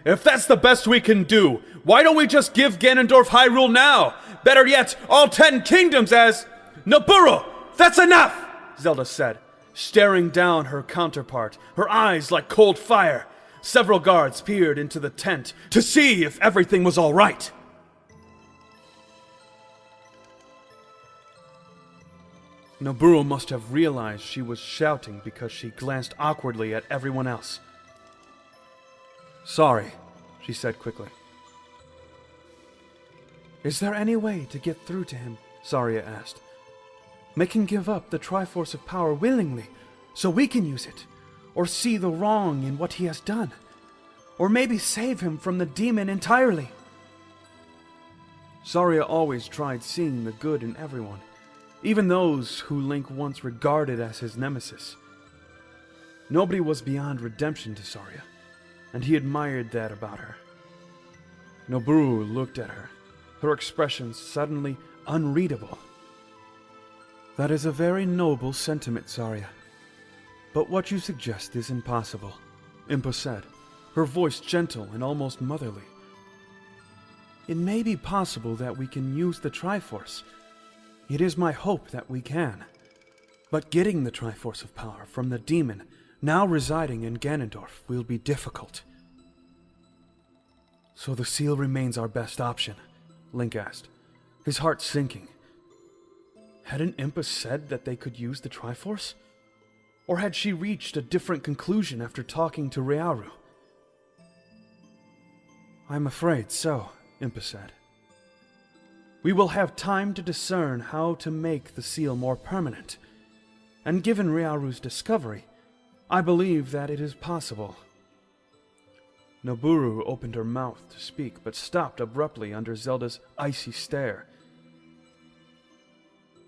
Speaker 3: If that's the best we can do, why don't we just give Ganondorf Hyrule now? Better yet, all 10 kingdoms as... Noburo! That's enough! Zelda said, staring down her counterpart, her eyes like cold fire. Several guards peered into the tent to see if everything was all right. Noburo must have realized she was shouting because she glanced awkwardly at everyone else. Sorry, she said quickly. Is there any way to get through to him? Saria asked. Make him give up the Triforce of Power willingly, so we can use it, or see the wrong in what he has done, or maybe save him from the demon entirely. Saria always tried seeing the good in everyone, even those who Link once regarded as his nemesis. Nobody was beyond redemption to Saria, and he admired that about her. Noburo looked at her, her expression suddenly unreadable. That is a very noble sentiment, Saria. But what you suggest is impossible, Impa said, her voice gentle and almost motherly. It may be possible that we can use the Triforce. It is my hope that we can. But getting the Triforce of Power from the demon now residing in Ganondorf will be difficult. So the seal remains our best option, Link asked, his heart sinking. Hadn't Impa said that they could use the Triforce? Or had she reached a different conclusion after talking to Ryaru? I'm afraid so, Impa said. We will have time to discern how to make the seal more permanent. And given Ryaru's discovery, I believe that it is possible. Noburo opened her mouth to speak, but stopped abruptly under Zelda's icy stare.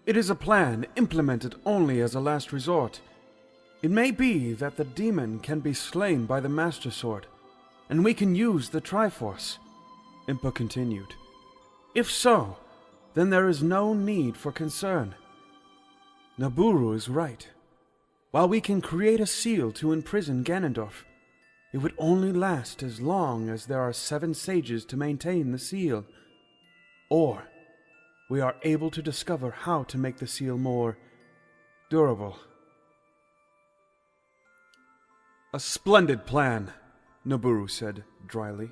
Speaker 3: It is a plan implemented only as a last resort. It may be that the demon can be slain by the Master Sword, and we can use the Triforce, Impa continued. If so, then there is no need for concern. Noburo is right. While we can create a seal to imprison Ganondorf, it would only last as long as there are 7 sages to maintain the seal. Or we are able to discover how to make the seal more durable. A splendid plan, Noburo said dryly.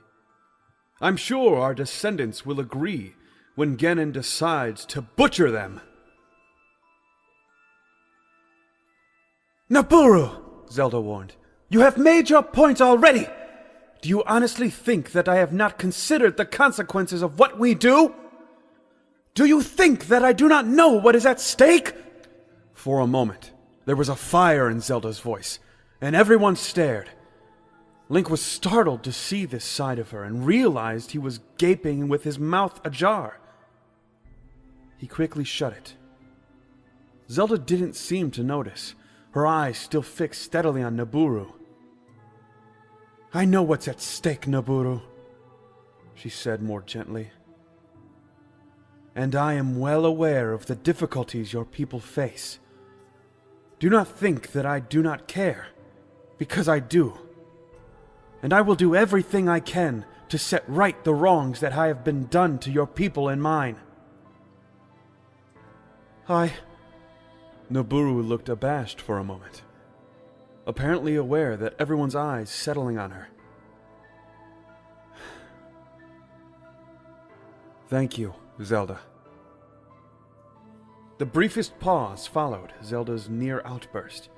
Speaker 3: I'm sure our descendants will agree when Ganon decides to butcher them. Nabooru, Zelda warned. You have made your point already. Do you honestly think that I have not considered the consequences of what we do? Do you think that I do not know what is at stake? For a moment, there was a fire in Zelda's voice, and everyone stared. Link was startled to see this side of her and realized he was gaping with his mouth ajar. He quickly shut it. Zelda didn't seem to notice, her eyes still fixed steadily on Nabooru. I know what's at stake, Nabooru, she said more gently. And I am well aware of the difficulties your people face. Do not think that I do not care, because I do. And I will do everything I can to set right the wrongs that have been done to your people and mine. Nabooru looked abashed for a moment, apparently aware that everyone's eyes settling on her. Thank you, Zelda. The briefest pause followed Zelda's near outburst.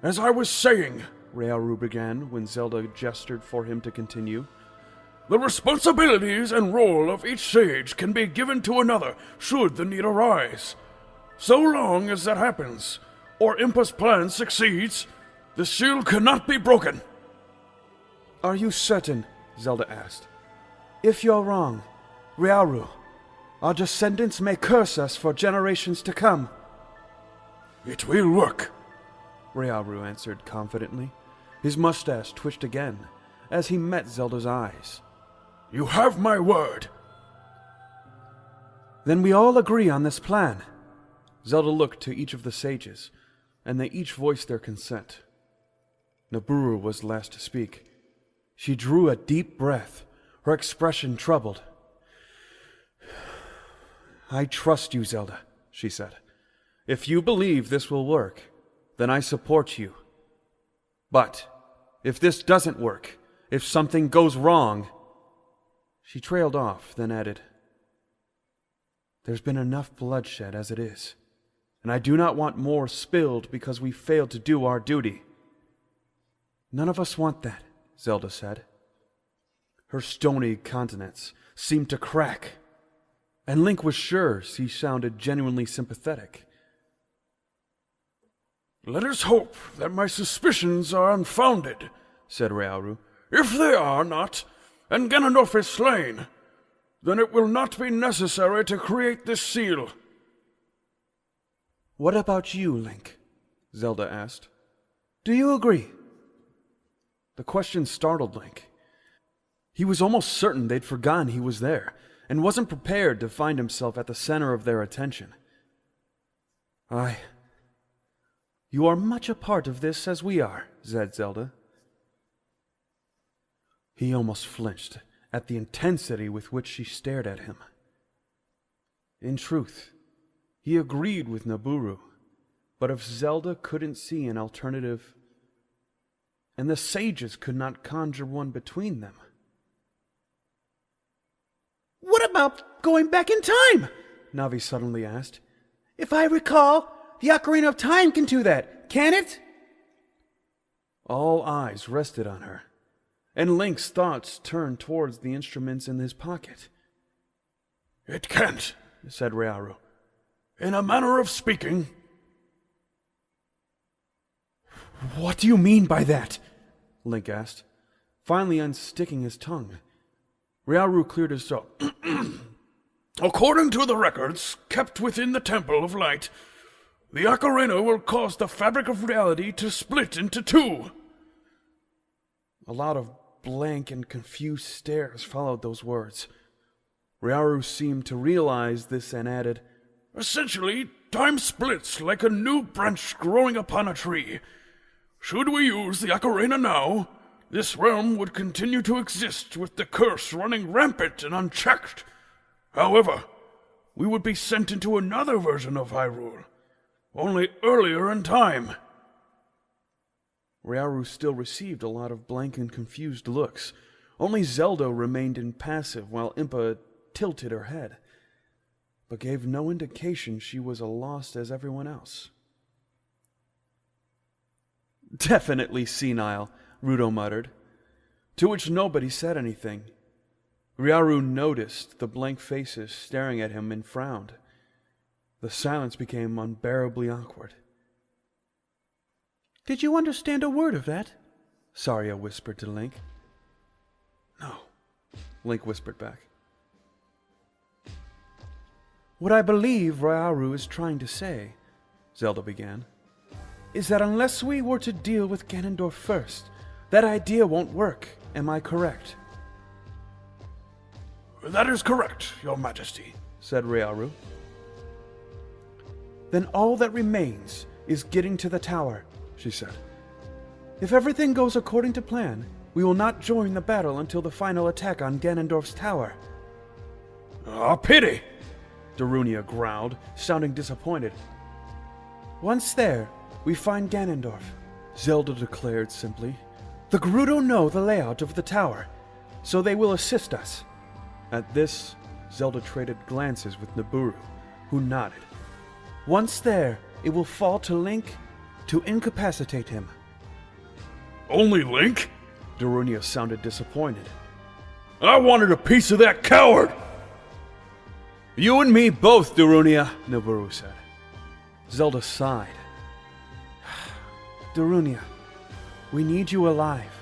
Speaker 5: As I was saying,
Speaker 3: Riaru began when Zelda gestured for him to continue.
Speaker 5: The responsibilities and role of each sage can be given to another should the need arise. So long as that happens, or Impa's plan succeeds, the seal cannot be broken.
Speaker 3: Are you certain? Zelda asked. If you're wrong, Riaru, our descendants may curse us for generations to come.
Speaker 5: It will work,
Speaker 3: Riaru answered confidently. His mustache twitched again as he met Zelda's eyes.
Speaker 5: You have my word.
Speaker 3: Then we all agree on this plan. Zelda looked to each of the sages, and they each voiced their consent. Nabooru was last to speak. She drew a deep breath, her expression troubled. I trust you, Zelda, she said. If you believe this will work, then I support you. But if this doesn't work, if something goes wrong... She trailed off, then added, There's been enough bloodshed as it is, and I do not want more spilled because we failed to do our duty. None of us want that, Zelda said. Her stony countenance seemed to crack, and Link was sure she sounded genuinely sympathetic.
Speaker 5: Let us hope that my suspicions are unfounded, said Riaru. If they are not, and Ganondorf is slain, then it will not be necessary to create this seal.
Speaker 3: What about you, Link? Zelda asked. Do you agree? The question startled Link. He was almost certain they'd forgotten he was there, and wasn't prepared to find himself at the center of their attention. You are much a part of this as we are, said Zelda. He almost flinched at the intensity with which she stared at him. In truth, he agreed with Nabooru, but if Zelda couldn't see an alternative, and the sages could not conjure one between them...
Speaker 4: What about going back in time?
Speaker 3: Navi suddenly asked.
Speaker 4: If I recall, the Ocarina of Time can do that, can it?
Speaker 3: All eyes rested on her, and Link's thoughts turned towards the instruments in his pocket.
Speaker 5: It can't, said Riaru. In a manner of speaking.
Speaker 3: What do you mean by that? Link asked, finally unsticking his tongue. Riaru cleared his throat.
Speaker 5: According to the records kept within the Temple of Light, the Ocarina will cause the fabric of reality to split into two.
Speaker 3: A lot of blank and confused stares followed those words. Riaru seemed to realize this and added,
Speaker 5: Essentially, time splits like a new branch growing upon a tree. Should we use the Ocarina now, this realm would continue to exist with the curse running rampant and unchecked. However, we would be sent into another version of Hyrule, only earlier in time.
Speaker 3: Riaru still received a lot of blank and confused looks, Only Zelda remained impassive while Impa tilted her head, but gave no indication she was as lost as everyone else. "Definitely senile," Rudo muttered, to which nobody said anything. Ryaru noticed the blank faces staring at him and frowned. The silence became unbearably awkward. "Did you understand a word of that?" Saria whispered to Link. "No," Link whispered back. "What I believe Ryaru is trying to say," Zelda began, "is that unless we were to deal with Ganondorf first, that idea won't work. Am I correct?"
Speaker 5: "That is correct, Your Majesty,"
Speaker 3: said Ryaru. "Then all that remains is getting to the tower," she said. "If everything goes according to plan, we will not join the battle until the final attack on Ganondorf's tower."
Speaker 5: "A pity,"
Speaker 3: Darunia growled, sounding disappointed. "Once there, we find Ganondorf," Zelda declared simply. "The Gerudo know the layout of the tower, so they will assist us." At this, Zelda traded glances with Nabooru, who nodded. "Once there, it will fall to Link to incapacitate him."
Speaker 5: "Only Link?"
Speaker 3: Darunia sounded disappointed.
Speaker 5: "I wanted a piece of that coward!"
Speaker 3: "You and me both, Darunia," Nabooru said. Zelda sighed. "Darunia, we need you alive.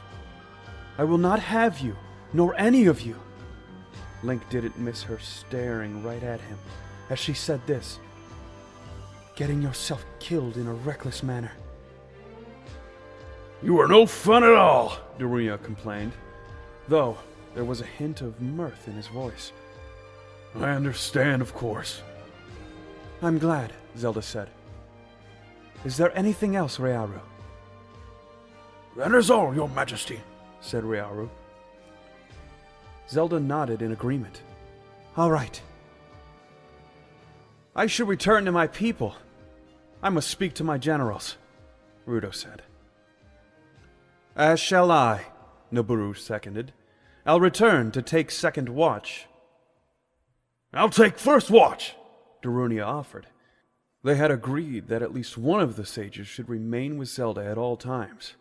Speaker 3: I will not have you, nor any of you." Link didn't miss her staring right at him as she said this. "Getting yourself killed in a reckless manner."
Speaker 5: "You are no fun at all,"
Speaker 3: Darunia complained, though there was a hint of mirth in his voice.
Speaker 5: "I understand, of course."
Speaker 3: "I'm glad," Zelda said. "Is there anything else, Ryaru?"
Speaker 5: "That is all, Your Majesty,"
Speaker 3: said Ryaru. Zelda nodded in agreement. "All right. I should return to my people. I must speak to my generals," Rudo said. "As shall I," Nabooru seconded. "I'll return to take second watch."
Speaker 5: "I'll take first watch,"
Speaker 3: Darunia offered. They had agreed that at least one of the sages should remain with Zelda at all times.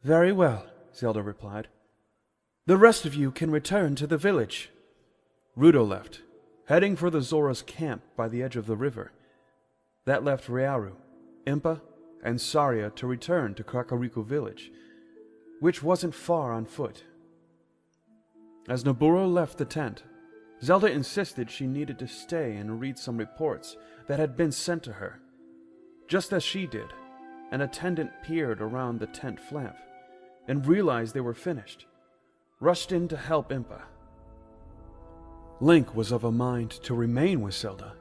Speaker 3: "Very well," Zelda replied. "The rest of you can return to the village." Rudo left, heading for the Zora's camp by the edge of the river. That left Ryaru, Impa, and Saria to return to Kakariko village, which wasn't far on foot. As Nabooru left the tent, Zelda insisted she needed to stay and read some reports that had been sent to her. Just as she did, an attendant peered around the tent flap and realized they were finished, rushed in to help Impa. Link was of a mind to remain with Zelda.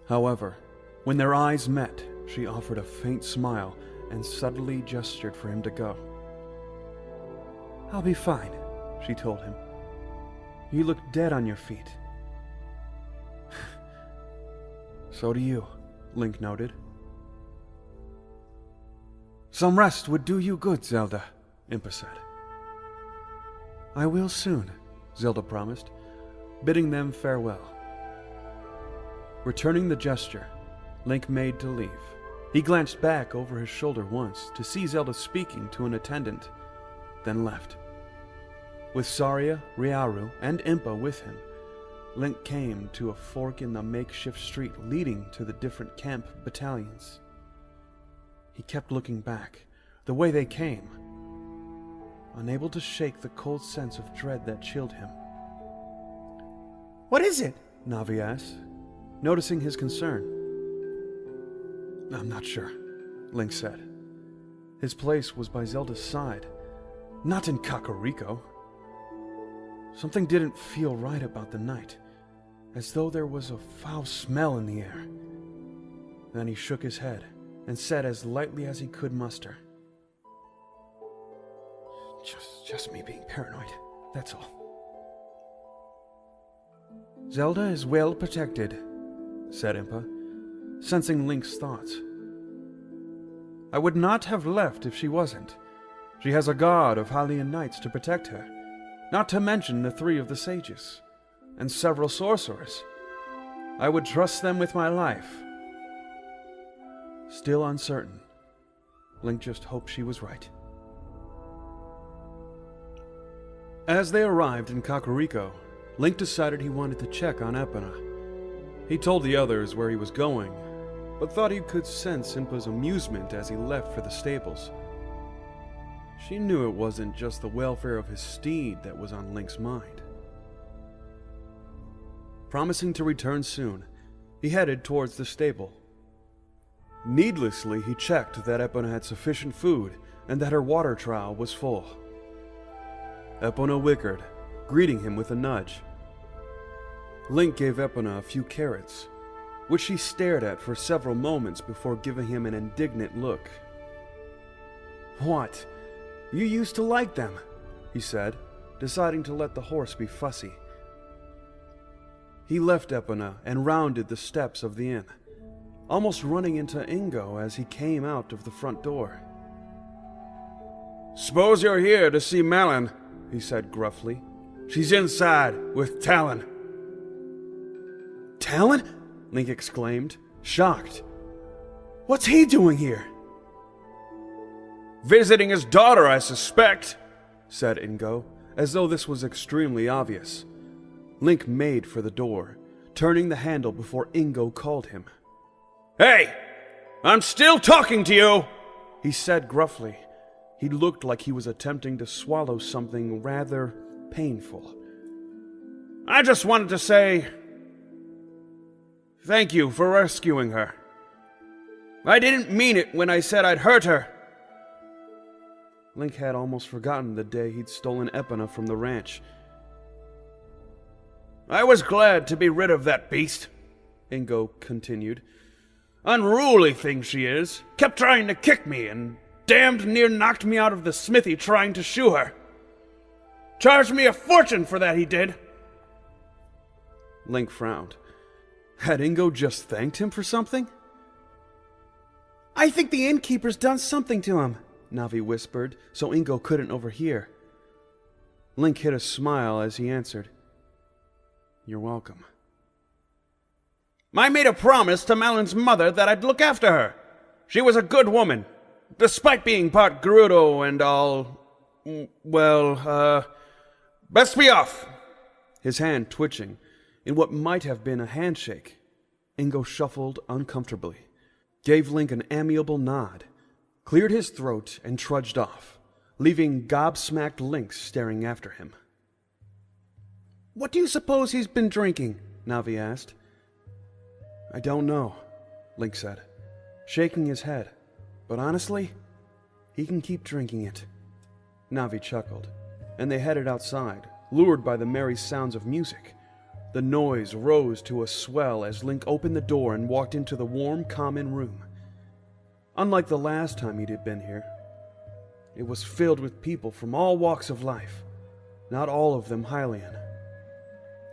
Speaker 3: However, when their eyes met, she offered a faint smile and subtly gestured for him to go. "I'll be fine," she told him. "You look dead on your feet." "So do you," Link noted. "Some rest would do you good, Zelda," Impa said. "I will soon," Zelda promised, bidding them farewell. Returning the gesture, Link made to leave. He glanced back over his shoulder once to see Zelda speaking to an attendant, then left. With Saria, Ryaru, and Impa with him, Link came to a fork in the makeshift street leading to the different camp battalions. He kept looking back, the way they came, unable to shake the cold sense of dread that chilled him. "What is it?" Navi asked, noticing his concern. "I'm not sure," Link said. His place was by Zelda's side, not in Kakariko. Something didn't feel right about the night, as though there was a foul smell in the air. Then he shook his head and said as lightly as he could muster, Just me being paranoid, that's all." "Zelda is well protected," said Impa, sensing Link's thoughts. "I would not have left if she wasn't. She has a guard of Hylian knights to protect her, not to mention the 3 of the sages, and several sorcerers. I would trust them with my life. Still uncertain, Link just hoped she was right. As they arrived in Kakariko, Link decided he wanted to check on Epona. He told the others where he was going, but thought he could sense Impa's amusement as he left for the stables. She knew it wasn't just the welfare of his steed that was on Link's mind. Promising to return soon, he headed towards the stable. Needlessly, he checked that Epona had sufficient food and that her water trough was full. Epona whickered, greeting him with a nudge. Link gave Epona a few carrots, which she stared at for several moments before giving him an indignant look. "What? You used to like them," he said, deciding to let the horse be fussy. He left Epona and rounded the steps of the inn, almost running into Ingo as he came out of the front door.
Speaker 5: "Suppose you're here to see Malin," he said gruffly. "She's inside with Talon."
Speaker 3: "Talon?" Link exclaimed, shocked. "What's he doing here?"
Speaker 5: "Visiting his daughter, I suspect,"
Speaker 3: said Ingo, as though this was extremely obvious. Link made for the door, turning the handle before Ingo called him.
Speaker 5: "Hey! I'm still talking to you!"
Speaker 3: he said gruffly. He looked like he was attempting to swallow something rather painful.
Speaker 5: "I just wanted to say thank you for rescuing her. I didn't mean it when I said I'd hurt her."
Speaker 3: Link had almost forgotten the day he'd stolen Epona from the ranch.
Speaker 5: "I was glad to be rid of that beast,"
Speaker 3: Ingo continued.
Speaker 5: "Unruly thing she is. Kept trying to kick me and damned near knocked me out of the smithy trying to shoe her. Charged me a fortune for that, he did."
Speaker 3: Link frowned. Had Ingo just thanked him for something? "I think the innkeeper's done something to him," Navi whispered, so Ingo couldn't overhear. Link hid a smile as he answered, "You're welcome."
Speaker 5: "I made a promise to Malin's mother that I'd look after her. She was a good woman, despite being part Gerudo and all. Well, best be off."
Speaker 3: His hand twitching in what might have been a handshake, Ingo shuffled uncomfortably, gave Link an amiable nod, cleared his throat, and trudged off, leaving gobsmacked Link staring after him. "What do you suppose he's been drinking?" Navi asked. "I don't know," Link said, shaking his head. "But honestly, he can keep drinking it." Navi chuckled, and they headed outside, lured by the merry sounds of music. The noise rose to a swell as Link opened the door and walked into the warm, common room. Unlike the last time he'd been here, it was filled with people from all walks of life, not all of them Hylian.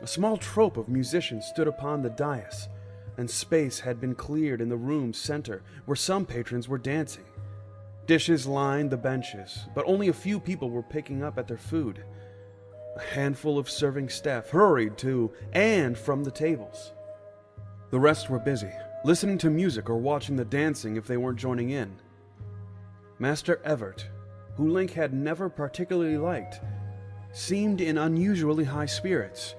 Speaker 3: A small troop of musicians stood upon the dais, and space had been cleared in the room's center where some patrons were dancing. Dishes lined the benches, but only a few people were picking up at their food. A handful of serving staff hurried to and from the tables. The rest were busy, listening to music or watching the dancing if they weren't joining in. Master Evert, who Link had never particularly liked, seemed in unusually high spirits.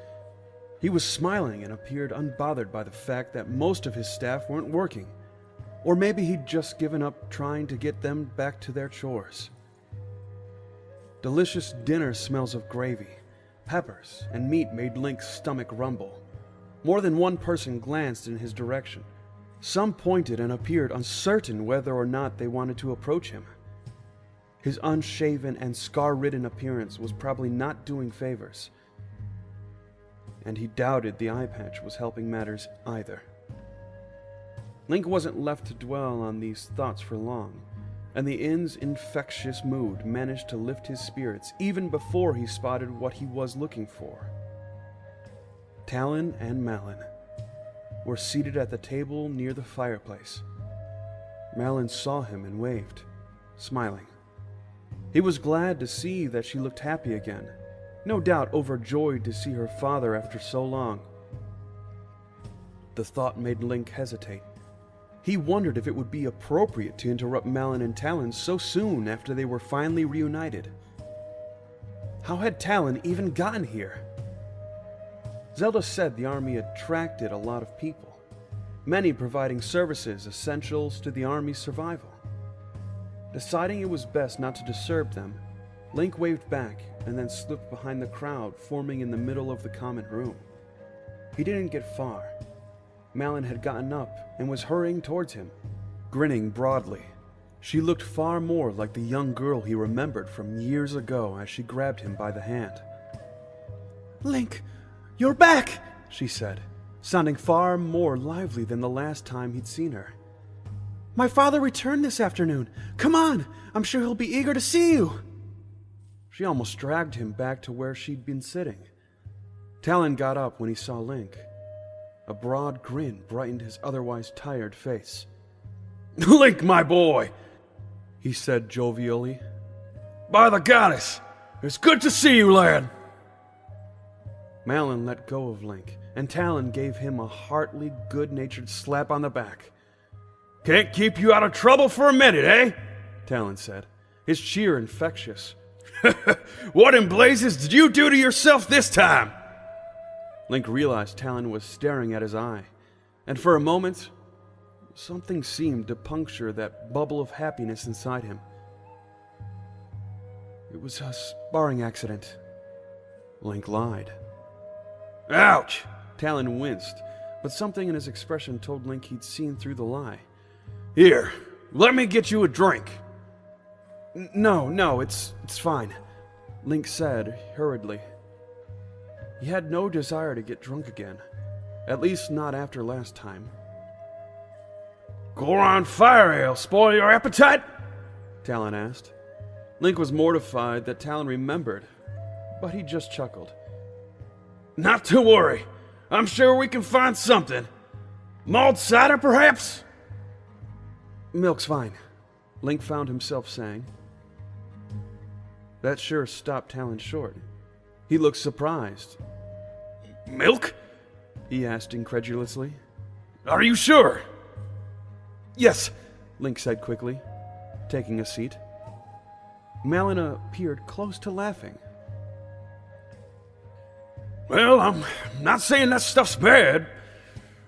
Speaker 3: He was smiling and appeared unbothered by the fact that most of his staff weren't working, or maybe he'd just given up trying to get them back to their chores. Delicious dinner smells of gravy, peppers, and meat made Link's stomach rumble. More than one person glanced in his direction. Some pointed and appeared uncertain whether or not they wanted to approach him. His unshaven and scar-ridden appearance was probably not doing favors, and he doubted the eye patch was helping matters either. Link wasn't left to dwell on these thoughts for long, and the inn's infectious mood managed to lift his spirits even before he spotted what he was looking for. Talon and Malin were seated at the table near the fireplace. Malin saw him and waved, smiling. He was glad to see that she looked happy again, no doubt overjoyed to see her father after so long. The thought made Link hesitate. He wondered if it would be appropriate to interrupt Malon and Talon so soon after they were finally reunited. How had Talon even gotten here? Zelda said the army attracted a lot of people, many providing services essential to the army's survival. Deciding it was best not to disturb them, Link waved back and then slipped behind the crowd forming in the middle of the common room. He didn't get far. Malon had gotten up and was hurrying towards him, grinning broadly. She looked far more like the young girl he remembered from years ago as she grabbed him by the hand. "Link, you're back!" she said, sounding far more lively than the last time he'd seen her. "My father returned this afternoon. Come on, I'm sure he'll be eager to see you." She almost dragged him back to where she'd been sitting. Talon got up when he saw Link. A broad grin brightened his otherwise tired face.
Speaker 5: "Link, my boy,"
Speaker 3: he said jovially.
Speaker 5: "By the goddess, it's good to see you, lad."
Speaker 3: Malon let go of Link, and Talon gave him a heartily, good-natured slap on the back.
Speaker 5: "Can't keep you out of trouble for a minute, eh?"
Speaker 3: Talon said, his cheer infectious.
Speaker 5: "What in blazes did you do to yourself this time?"
Speaker 3: Link realized Talon was staring at his eye, and for a moment, something seemed to puncture that bubble of happiness inside him. "It was a sparring accident," Link lied.
Speaker 5: "Ouch!"
Speaker 3: Talon winced, but something in his expression told Link he'd seen through the lie.
Speaker 5: "Here, let me get you a drink."
Speaker 3: No, it's fine," Link said hurriedly. He had no desire to get drunk again, at least not after last time.
Speaker 5: "Goron fire ale spoil your appetite?"
Speaker 3: Talon asked. Link was mortified that Talon remembered, but he just chuckled.
Speaker 5: "Not to worry. I'm sure we can find something. Malt cider, perhaps?"
Speaker 3: "Milk's fine," Link found himself saying. That sure stopped Talon short. He looked surprised.
Speaker 5: "Milk?"
Speaker 3: he asked incredulously.
Speaker 5: "Are you sure?"
Speaker 3: "Yes," Link said quickly, taking a seat. Malon appeared close to laughing.
Speaker 5: "Well, I'm not saying that stuff's bad.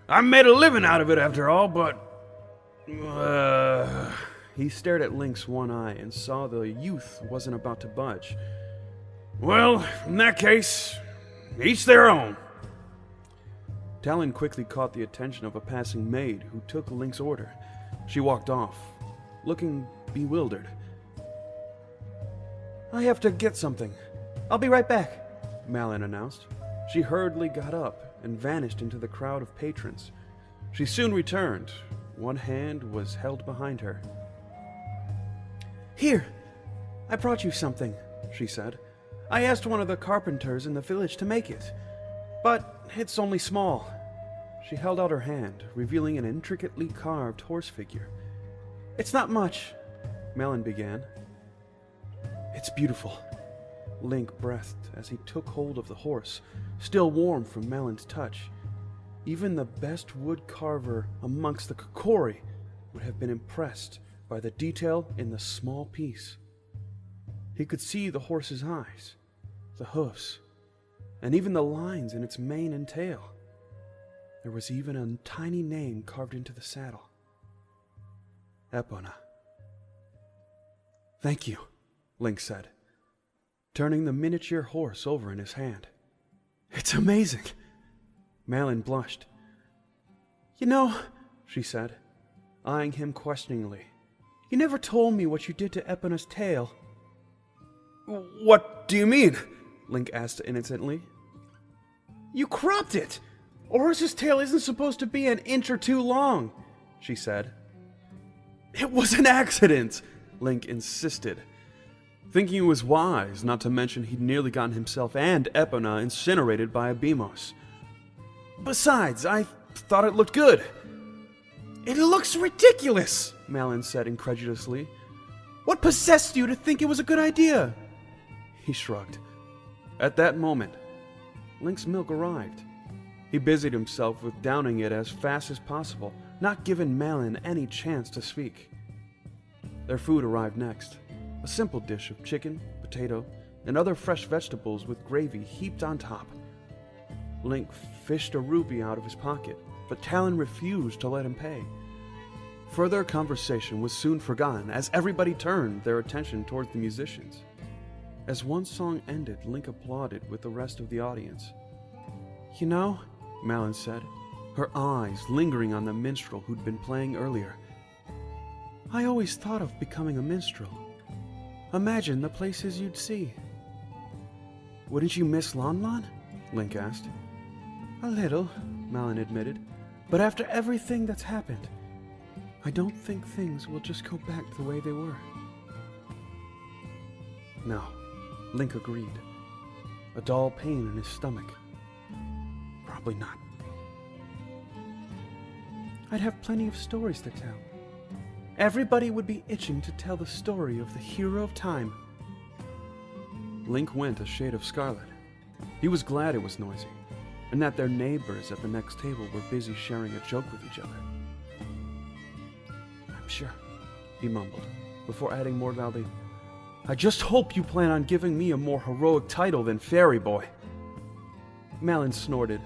Speaker 5: I made a living out of it after all, but...
Speaker 3: He stared at Link's one eye and saw the youth wasn't about to budge.
Speaker 5: Well, in that case, each their own."
Speaker 3: Talon quickly caught the attention of a passing maid who took Link's order. She walked off, looking bewildered. "I have to get something. I'll be right back," Malon announced. She hurriedly got up and vanished into the crowd of patrons. She soon returned. One hand was held behind her. "Here, I brought you something," she said. "I asked one of the carpenters in the village to make it, but it's only small." She held out her hand, revealing an intricately carved horse figure. "It's not much," Malon began. "It's beautiful," Link breathed as he took hold of the horse, still warm from Malon's touch. Even the best wood carver amongst the Kokori would have been impressed by the detail in the small piece. He could see the horse's eyes, the hoofs, and even the lines in its mane and tail. There was even a tiny name carved into the saddle. Epona. "Thank you," Link said, turning the miniature horse over in his hand. "It's amazing." Malon blushed. "You know," she said, eyeing him questioningly, "you never told me what you did to Epona's tail." "What do you mean?" Link asked innocently. "You cropped it! A horse's tail isn't supposed to be an inch or two long," she said. "It was an accident," Link insisted, thinking it was wise not to mention he'd nearly gotten himself and Epona incinerated by a Beamos. "Besides, I thought it looked good." "It looks ridiculous," Malon said incredulously. "What possessed you to think it was a good idea?" He shrugged. At that moment, Link's milk arrived. He busied himself with downing it as fast as possible, not giving Malin any chance to speak. Their food arrived next, a simple dish of chicken, potato, and other fresh vegetables with gravy heaped on top. Link fished a rupee out of his pocket, but Talon refused to let him pay. Further conversation was soon forgotten as everybody turned their attention towards the musicians. As one song ended, Link applauded with the rest of the audience. "You know," Malin said, her eyes lingering on the minstrel who'd been playing earlier, "I always thought of becoming a minstrel. Imagine the places you'd see." "Wouldn't you miss Lon Lon?" Link asked. "A little," Malin admitted, "but after everything that's happened, I don't think things will just go back the way they were." "No," Link agreed, a dull pain in his stomach. "Probably not. I'd have plenty of stories to tell. Everybody would be itching to tell the story of the hero of time." Link went a shade of scarlet. He was glad it was noisy, and that their neighbors at the next table were busy sharing a joke with each other. "I'm sure," he mumbled, before adding more loudly, "I just hope you plan on giving me a more heroic title than Fairy Boy." Malin snorted.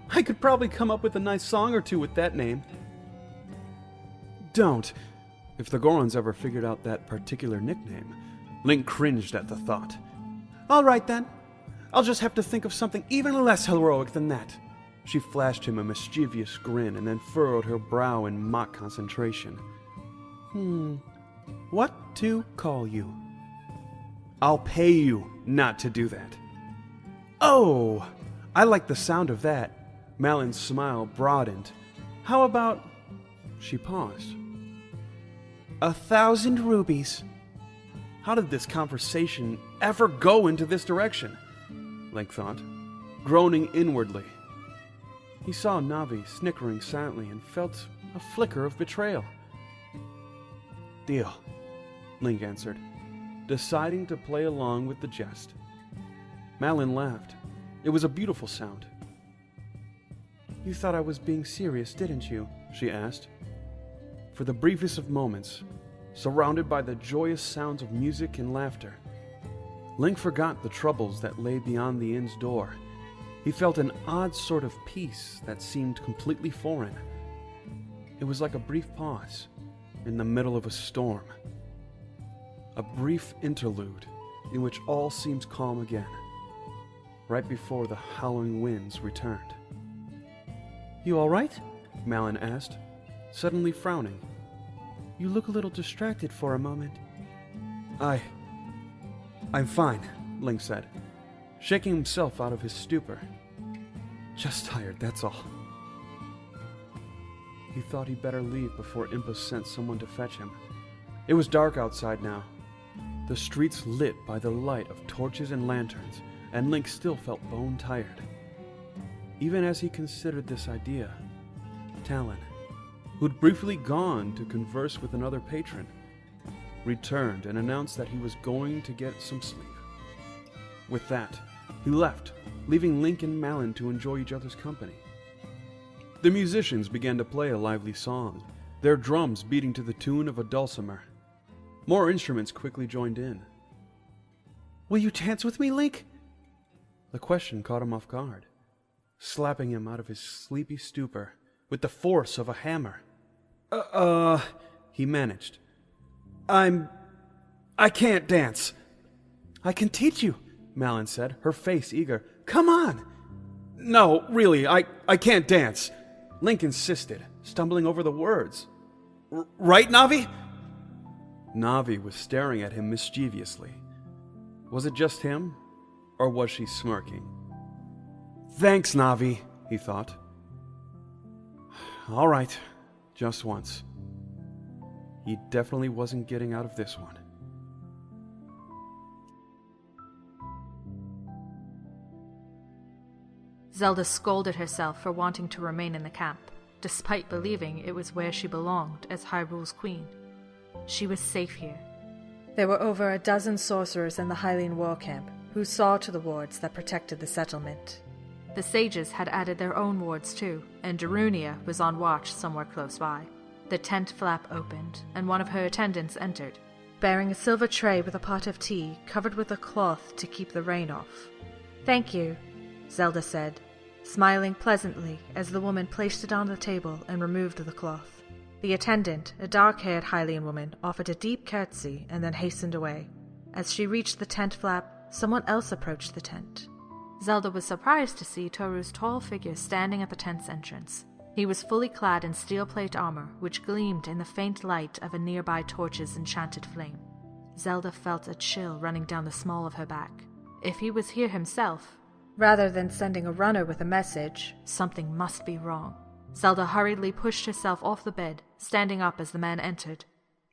Speaker 3: "I could probably come up with a nice song or two with that name." "Don't." If the Gorons ever figured out that particular nickname, Link cringed at the thought. "All right then. I'll just have to think of something even less heroic than that." She flashed him a mischievous grin and then furrowed her brow in mock concentration. What to call you?" "I'll pay you not to do that." "Oh, I like the sound of that." Malin's smile broadened. "How about..." She paused. 1,000 rubies. How did this conversation ever go into this direction? Link thought, groaning inwardly. He saw Navi snickering silently and felt a flicker of betrayal. "Deal," Link answered, deciding to play along with the jest. Malin laughed. It was a beautiful sound. "You thought I was being serious, didn't you?" she asked. For the briefest of moments, surrounded by the joyous sounds of music and laughter, Link forgot the troubles that lay beyond the inn's door. He felt an odd sort of peace that seemed completely foreign. It was like a brief pause in the middle of a storm. A brief interlude in which all seemed calm again, right before the howling winds returned. "You all right?" Malin asked, suddenly frowning. "You look a little distracted for a moment." I'm fine," Link said, shaking himself out of his stupor. "Just tired, that's all." He thought he'd better leave before Impa sent someone to fetch him. It was dark outside now, the streets lit by the light of torches and lanterns, and Link still felt bone tired. Even as he considered this idea, Talon, who'd briefly gone to converse with another patron, returned and announced that he was going to get some sleep. With that, he left, leaving Link and Malin to enjoy each other's company. The musicians began to play a lively song, their drums beating to the tune of a dulcimer. More instruments quickly joined in. "Will you dance with me, Link?" The question caught him off guard, slapping him out of his sleepy stupor with the force of a hammer. He managed. I can't dance." "I can teach you," Malin said, her face eager. "Come on." "No, really, I can't dance," Link insisted, stumbling over the words. "Right, Navi?" Navi was staring at him mischievously. Was it just him, or was she smirking? "Thanks, Navi," he thought. "All right, just once." He definitely wasn't getting out of this one.
Speaker 1: Zelda scolded herself for wanting to remain in the camp, despite believing it was where she belonged as Hyrule's queen. She was safe here. There were over a dozen sorcerers in the Hylian war camp, who saw to the wards that protected the settlement. The sages had added their own wards too, and Darunia was on watch somewhere close by. The tent flap opened, and one of her attendants entered, bearing a silver tray with a pot of tea covered with a cloth to keep the rain off. "Thank you," Zelda said, smiling pleasantly as the woman placed it on the table and removed the cloth. The attendant, a dark-haired Hylian woman, offered a deep curtsy and then hastened away. As she reached the tent flap, someone else approached the tent. Zelda was surprised to see Toru's tall figure standing at the tent's entrance. He was fully clad in steel plate armor, which gleamed in the faint light of a nearby torch's enchanted flame. Zelda felt a chill running down the small of her back. If he was here himself, rather than sending a runner with a message, something must be wrong. Zelda hurriedly pushed herself off the bed, standing up as the man entered.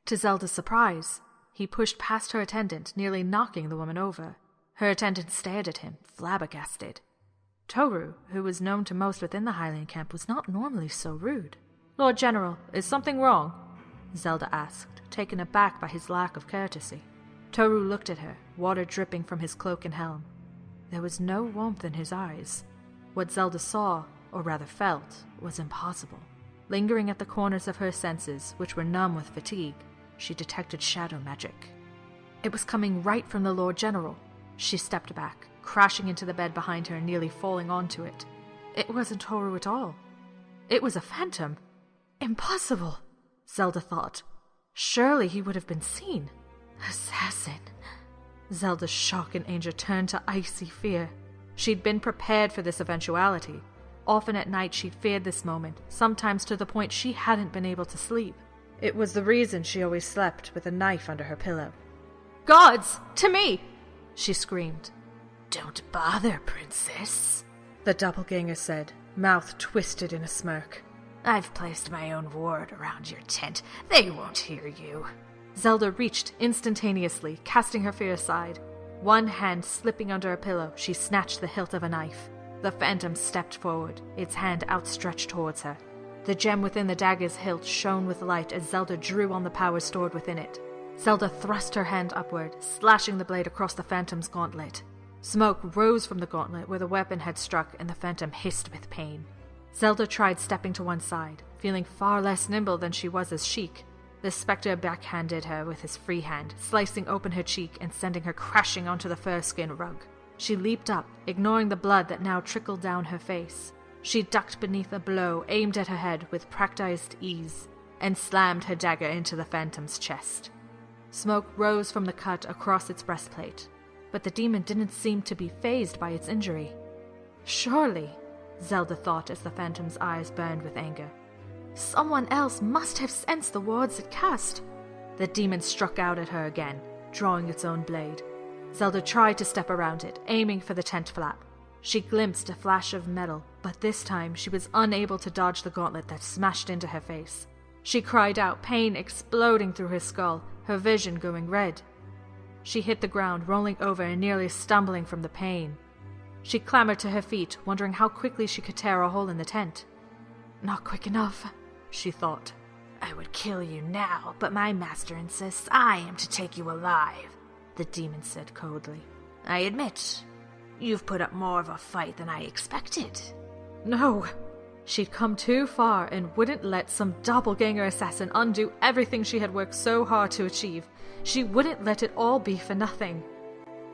Speaker 1: To Zelda's surprise, he pushed past her attendant, nearly knocking the woman over. Her attendant stared at him, flabbergasted. Toru, who was known to most within the Hylian camp, was not normally so rude. "Lord General, is something wrong?" Zelda asked, taken aback by his lack of courtesy. Toru looked at her, water dripping from his cloak and helm. There was no warmth in his eyes. What Zelda saw, or rather felt, was impossible. Lingering at the corners of her senses, which were numb with fatigue, she detected shadow magic. It was coming right from the Lord General. She stepped back, crashing into the bed behind her and nearly falling onto it. It wasn't Toru at all. It was a phantom. Impossible, Zelda thought. Surely he would have been seen. Assassin. Zelda's shock and anger turned to icy fear. She'd been prepared for this eventuality. Often at night she'd feared this moment, sometimes to the point she hadn't been able to sleep. It was the reason she always slept with a knife under her pillow. "Gods! To me!" she screamed. "Don't bother, princess," the doppelganger said, mouth twisted in a smirk. "I've placed my own ward around your tent. They won't hear you." Zelda reached instantaneously, casting her fear aside. One hand slipping under a pillow, she snatched the hilt of a knife. The phantom stepped forward, its hand outstretched towards her. The gem within the dagger's hilt shone with light as Zelda drew on the power stored within it. Zelda thrust her hand upward, slashing the blade across the phantom's gauntlet. Smoke rose from the gauntlet where the weapon had struck, and the phantom hissed with pain. Zelda tried stepping to one side, feeling far less nimble than she was as Sheik. The spectre backhanded her with his free hand, slicing open her cheek and sending her crashing onto the fur skin rug. She leaped up, ignoring the blood that now trickled down her face. She ducked beneath a blow aimed at her head with practiced ease, and slammed her dagger into the phantom's chest. Smoke rose from the cut across its breastplate, but the demon didn't seem to be fazed by its injury. Surely, Zelda thought as the phantom's eyes burned with anger. Someone else must have sensed the wards it cast. The demon struck out at her again, drawing its own blade. Zelda tried to step around it, aiming for the tent flap. She glimpsed a flash of metal, but this time she was unable to dodge the gauntlet that smashed into her face. She cried out, pain exploding through her skull, her vision going red. She hit the ground, rolling over and nearly stumbling from the pain. She clambered to her feet, wondering how quickly she could tear a hole in the tent. Not quick enough, she thought. I would kill you now, but my master insists I am to take you alive, the demon said coldly. I admit, you've put up more of a fight than I expected. No. She'd come too far and wouldn't let some doppelganger assassin undo everything she had worked so hard to achieve. She wouldn't let it all be for nothing.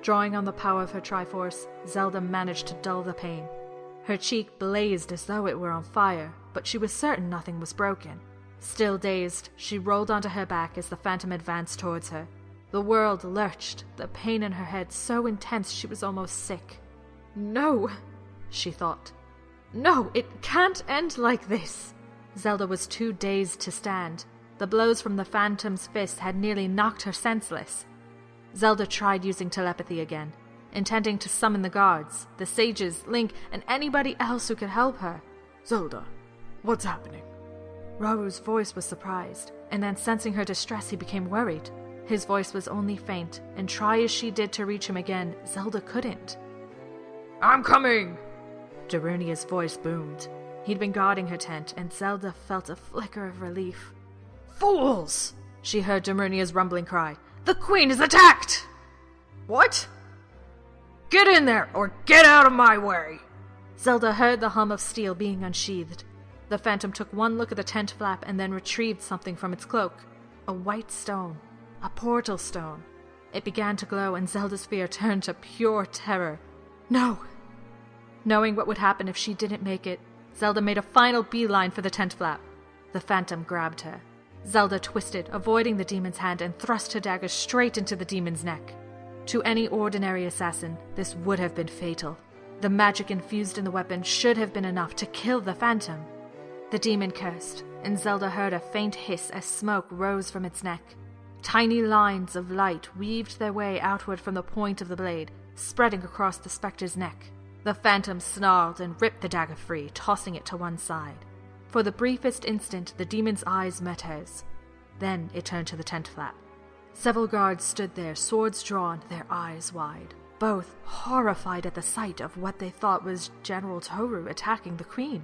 Speaker 1: Drawing on the power of her Triforce, Zelda managed to dull the pain. Her cheek blazed as though it were on fire, but she was certain nothing was broken. Still dazed, she rolled onto her back as the phantom advanced towards her. The world lurched, the pain in her head so intense she was almost sick. No, she thought. No, it can't end like this. Zelda was too dazed to stand. The blows from the phantom's fist had nearly knocked her senseless. Zelda tried using telepathy again, intending to summon the guards, the sages, Link, and anybody else who could help her.
Speaker 5: Zelda, what's happening?
Speaker 1: Raru's voice was surprised, and then sensing her distress he became worried. His voice was only faint, and try as she did to reach him again, Zelda couldn't.
Speaker 5: I'm coming!
Speaker 1: Darunia's voice boomed. He'd been guarding her tent, and Zelda felt a flicker of relief. Fools! She heard Darunia's rumbling cry. The queen is attacked!
Speaker 5: What?
Speaker 1: Get in there, or get out of my way! Zelda heard the hum of steel being unsheathed. The phantom took one look at the tent flap and then retrieved something from its cloak. A white stone. A portal stone. It began to glow, and Zelda's fear turned to pure terror. No! Knowing what would happen if she didn't make it, Zelda made a final beeline for the tent flap. The phantom grabbed her. Zelda twisted, avoiding the demon's hand, and thrust her dagger straight into the demon's neck. To any ordinary assassin, this would have been fatal. The magic infused in the weapon should have been enough to kill the phantom. The demon cursed, and Zelda heard a faint hiss as smoke rose from its neck. Tiny lines of light weaved their way outward from the point of the blade, spreading across the spectre's neck. The phantom snarled and ripped the dagger free, tossing it to one side. For the briefest instant, the demon's eyes met hers. Then it turned to the tent flap. Several guards stood there, swords drawn, their eyes wide, both horrified at the sight of what they thought was General Toru attacking the queen.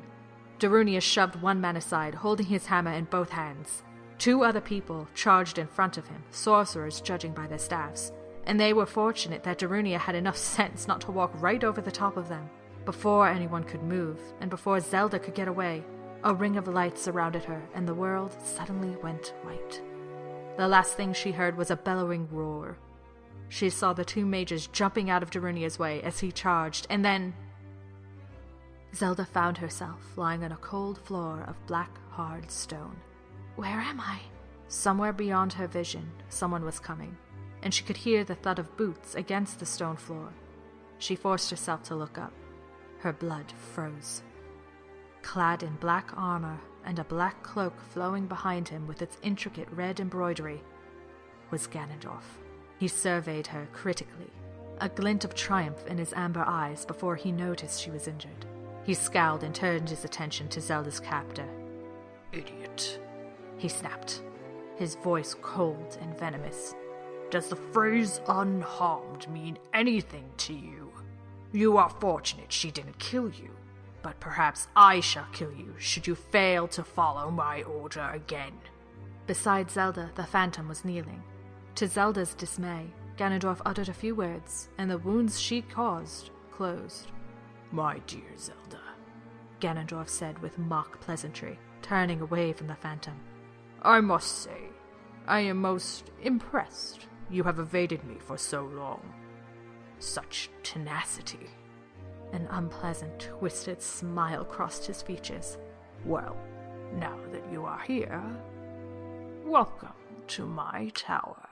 Speaker 1: Darunia shoved one man aside, holding his hammer in both hands. 2 other people charged in front of him, sorcerers judging by their staffs, and they were fortunate that Darunia had enough sense not to walk right over the top of them. Before anyone could move, and before Zelda could get away, a ring of light surrounded her, and the world suddenly went white. The last thing she heard was a bellowing roar. She saw the 2 mages jumping out of Darunia's way as he charged, and then Zelda found herself lying on a cold floor of black, hard stone. Where am I? Somewhere beyond her vision, someone was coming, and she could hear the thud of boots against the stone floor. She forced herself to look up. Her blood froze. Clad in black armor and a black cloak flowing behind him with its intricate red embroidery, was Ganondorf. He surveyed her critically, a glint of triumph in his amber eyes before he noticed she was injured. He scowled and turned his attention to Zelda's captor.
Speaker 5: Idiot,
Speaker 1: he snapped, his voice cold and venomous.
Speaker 5: Does the phrase unharmed mean anything to you? You are fortunate she didn't kill you, but perhaps I shall kill you should you fail to follow my order again.
Speaker 1: Beside Zelda, the phantom was kneeling. To Zelda's dismay, Ganondorf uttered a few words, and the wounds she caused closed.
Speaker 5: My dear Zelda,
Speaker 1: Ganondorf said with mock pleasantry, turning away from the phantom.
Speaker 5: I must say, I am most impressed you have evaded me for so long. Such tenacity.
Speaker 1: An unpleasant, twisted smile crossed his features.
Speaker 5: Well, now that you are here, welcome to my tower.